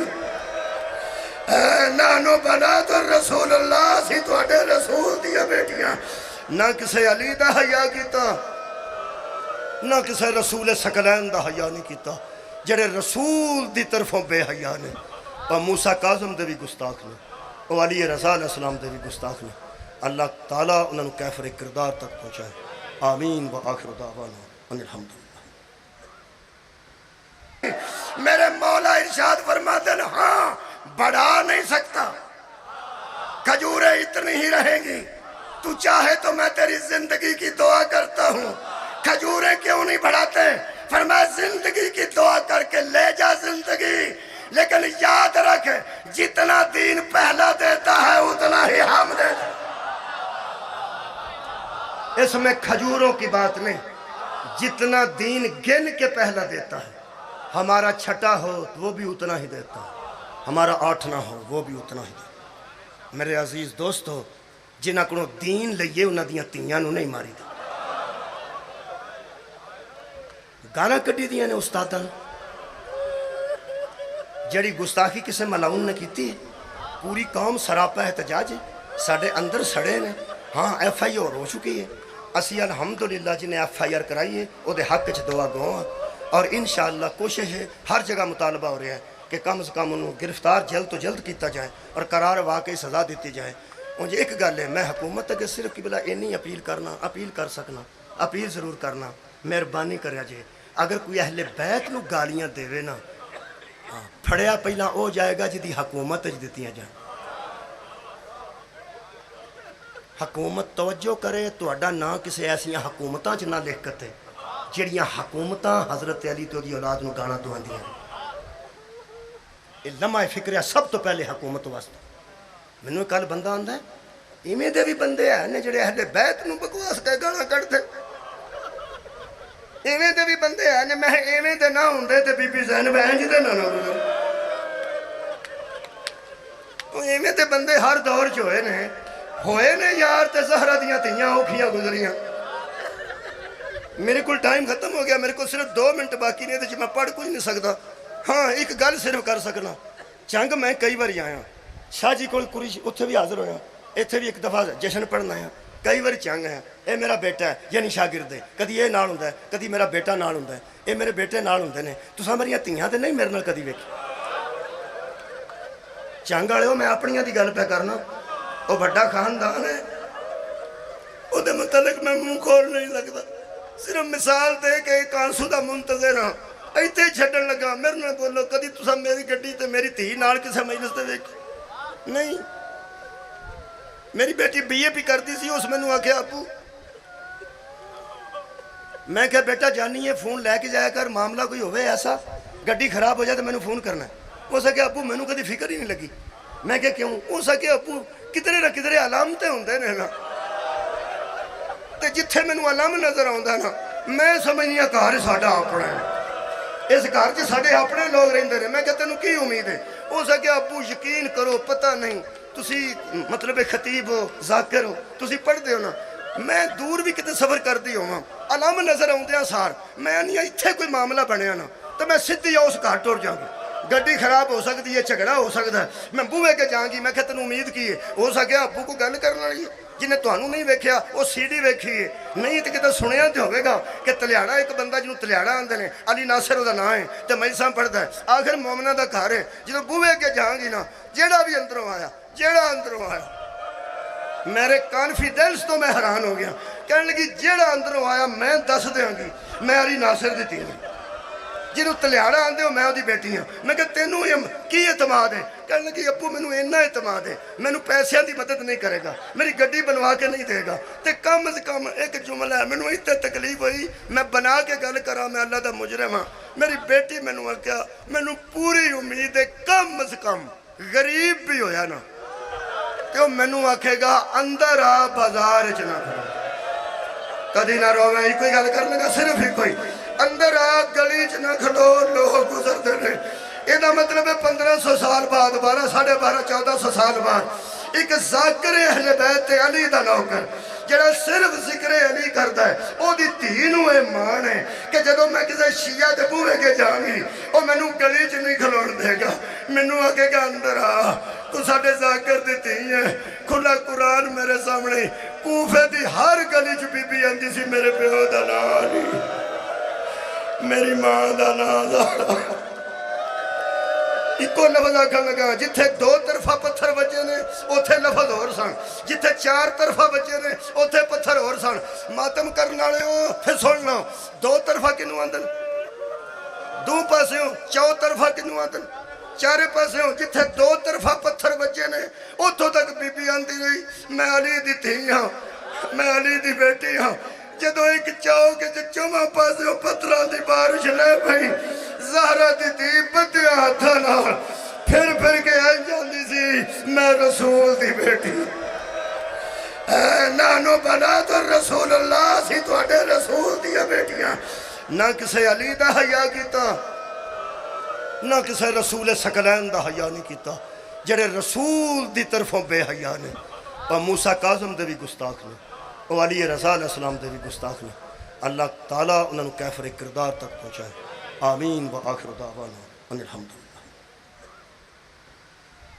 اے نانو بنا تو رسول اللہ سی تو اڈے رسول دیا بیٹیاں نہ کسے علی دا حیاء کیتا نہ کسے رسول سکلین دا حیاء نہیں کیتا جڑے رسول دی طرفوں بے حیاء نے اور موسیٰ کاظم دے بھی گستاخ نے اور علی رضا علیہ السلام دے بھی گستاخ نے، اللہ تعالیٰ انہوں نے کیفر کردار تک پہنچائے، آمین و آخر دعوانا ان الحمدللہ۔ میرے مولا ارشاد فرماتے ہیں ہاں بڑھا نہیں سکتا، کھجوریں اتنی ہی رہیں گی، تو چاہے تو میں تیری زندگی کی دعا کرتا ہوں، کھجوریں کیوں نہیں بڑھاتے؟ فرمایا زندگی کی دعا کر کے لے جا زندگی، لیکن یاد رکھ جتنا دین پہلا دیتا ہے اتنا ہی ہم دیتا ہے۔ اس میں کھجوروں کی بات نہیں، جتنا دین گن کے پہلا دیتا ہے، ہمارا چھٹا ہو وہ بھی اتنا ہی دیتا ہے، ہمارا 8 نہ ہو وہ بھی اتنا ہی دیتا ہے۔ میرے عزیز دوستو جنہاں کو دین لئیے انہاں دیاں تیاں نو نہیں ماری دی، گانا کٹی دیاں نے استاداں جڑی گستاخی کسے ملاؤن نے کیتی پوری قوم سراپا احتجاج ہے، ساڑھے اندر سڑے نے، ہاں ایف آئی آر ہو چکی ہے، اسی الحمدللہ جنہیں ایف آئی آر کرائی ہے وہ دے حق چھ دعا گواں اور انشاءاللہ کوشش ہے، ہر جگہ مطالبہ ہو رہا ہے کہ کم از کم انہوں گرفتار جلد تو جلد کیتا جائے اور قرار واقعی سزا دیتی جائے۔ مجھے ایک گل ہے میں حکومت کے صرف کی بلا اینی اپیل کر سکنا، اپیل ضرور کرنا، مہربانی کریا جائے اگر کوئی اہل بیت نو گالیاں دے نا پھڑیا پہلا او جائے گا جدی حکومت دیتیاں جائیں، حکومت توجہ کرے تو اڈا نہ کسے ایسیاں حکومتاں چ نہ لکھ کتے جڑیاں حکومتاں حضرت علی تو دی اولاد نو گانا تو آندیاں، یہ لمحہ فکر سب تو پہلے حکومت واسطے۔ مینوں کل بندہ آندا ہے ایویں دے بھی بندے ہیں جڑے اہل بیت نو بکواس کے گانا کڈتے، ایویں دے بھی بندے ہیں میں ایویں دے نہ ہوندے تے بی بی زینب انج دے نہ گزر، ایویں دے بندے ہر دور چ ہوئے نے یار تے زہرہ دیاں تیاں اوکھیاں گزریاں۔ میرے کو ٹائم ختم ہو گیا، میرے کو صرف 2 منٹ باقی نہیں تھے میں پڑھ کچھ نہیں سکتا، ہاں ایک گل صرف کر سکنا، چنگ میں کئی بار آیا شاہ جی کو قریش اتھے بھی حاضر ہویا، اتھے بھی ایک دفعہ جشن پڑھنا ہے، کئی بار چنگ ہے، اے میرا بیٹا ہے یعنی شاگرد ہے، کدی یہ نال ہوندا ہے کدی میرا بیٹا نال ہوندا ہے، اے میرے بیٹے نال ہوندے نے، تساں میریاں تیاں تے نہیں میرے نال کدی ویکھی، چنگ والے ہو میں اپنیاں دی گل پہ کرنا، وہ بڑا خاندان ہے وہ دے متعلق میں منہ کھول نہیں لگتا، صرف مثال دے کہ ایک آنسو دا منتظر ہاں ایتھے چھڈن لگا میرے نال بولو کدی تساں میری گڈی تے میری دھی نال کسے مجلس تے ویکھی نہیں میری بیٹی بی اے پی کرتی سی اس مینوں آکھیا ابو میں کہا بیٹا جانی ہے فون لے کے جایا کر معاملہ کوئی ہوئے ایسا گڈی خراب ہو جائے تو مینوں فون کرنا ہے اس آکھیا ابو مینوں کدی فکر ہی نہیں لگی میں کہا کیوں اس آکھیا ابو کدھرے نہ کدھرے علامتیں ہوندے نے نا تے جتھے مینوں علم نظر آوندا نا میں سمجھنی ہاں گھر ساڈا اپنا ہے اس گھر چ ساڈے اپنے لوگ رہندے نے میں کہا تینوں کی امید ہے اس آکھیا ابو یقین کرو پتہ نہیں تسی مطلب خطیب ہو ذاکر ہو تسی پڑھدے ہو نا میں دور بھی کتے سفر کردی ہوں علم نظر آؤندیاں سار میں نہیں اتھے کوئی معاملہ بنیا نا تو میں سدھی اس گھر ٹر جاؤں گی گڈی خراب ہو سکتی ہے جھگڑا ہو سکتا ہے میں بوئے کے جاؤں گی میں کہ تینوں امید کی ہے ہو سکیا ابو کو گل کرنا والی جنہیں تانوں نہیں ویکھیا وہ سی ڈی ویکھی ہے نہیں تو کتے سنیا تو ہوئے گا کہ تلیاڑا ایک بندہ جنہوں تلیاڑا آندے نے علی ناصر وہ نام ہے تو مجلساں پڑھتا ہے آخر مومنہ دا گھر ہے جنہوں بوئے کے جاؤں گی نا جیڑا بھی اندروں آیا میرے کانفیڈنس تو میں حیران ہو گیا کہنے لگی جیڑا اندروں آیا میں دس دیاں گی میں علی ناصر دی تھی جنہوں تلیاڑا آندے ہو میں وہ دی بیٹی ہوں میں کہ تینوں کی اعتماد ہے کہنے لگی ابو مینوں اینا اعتماد ہے مینوں پیسیاں دی مدد نہیں کرے گا میری گڈی بنوا کے نہیں دے گا تے کم از کم ایک جملہ ہے مینوں اتنے تکلیف ہوئی میں بنا کے گل کرا میں اللہ دا مجرم ہاں میری بیٹی مینوں آکھیا مینوں پوری امید ہے کم از کم غریب بھی ہویا نا کہ مینوں آکھے گا اندر آ بازار چ نہ کھڑو کدی نہ روویں ہی کوئی گل کرنے گا صرف ہی کوئی اندر آ گلی چ نہ کھڑو لوگ گزرتے ہیں یہ مطلب ہے 1500 سال بعد 12 ساڑھے 1400 سال بعد ایک ذاکر اہل بیت علی دا نوکر جڑا صرف ذکر علی کرتا ہے وہ دی تینوں ایمان ہے کہ جدو میں کسی شیعہ دے بوئے کے جاؤں وہ مینوں گلی چ نہیں کھلون دے گا مینوں آکے گا اندر آ تو ساڑھے ذاکر دیتی ہیں کھلا قرآن میرے سامنے کوفے دی ہر گلی چ بی بی اندی سی میرے پیو دا نالی میری ماں دا نالا ایکو لفظ آکھن لگا جتھے 2 طرفہ پتھر بچے نے اوتھے لفظ اور سن جتھے 4 طرفہ بچے نے اوتھے پتھر اور سن ماتم کرنا لے ہو پھر سننا 2 طرفہ کنو آندن 2 پاسے ہوں 4 طرفہ کنو آندن 4 پاسے ہوں جتھے 2 طرفہ پتھر بچے نے اوتھوں تک بی بی آندی رہی میں علی دی تھی ہاں میں علی دی بیٹی ہاں جدو ایک چاؤ کے چمہ پاسے ہو پتھران دی بارش لے بھئی زہرہ دی تھی بدیا ہاتھا نال پھر کے آئی جاندی سی میں رسول دی بیٹی اے نانو بنا تو رسول اللہ سی تو اڈے رسول دیا بیٹیاں نہ کسے علی دا حیاء کیتا نہ کسے رسول سکلین دا حیاء نہیں کیتا جڑے رسول دی طرفوں بے حیاء نے اور موسیٰ کاظم دے بھی گستاخ نے اور علی رضا علیہ السلام دے بھی گستاخ نے اللہ تعالیٰ انہوں نے کیفر کردار تک پہنچائے آمین و آخر دعوانا ان الحمدللہ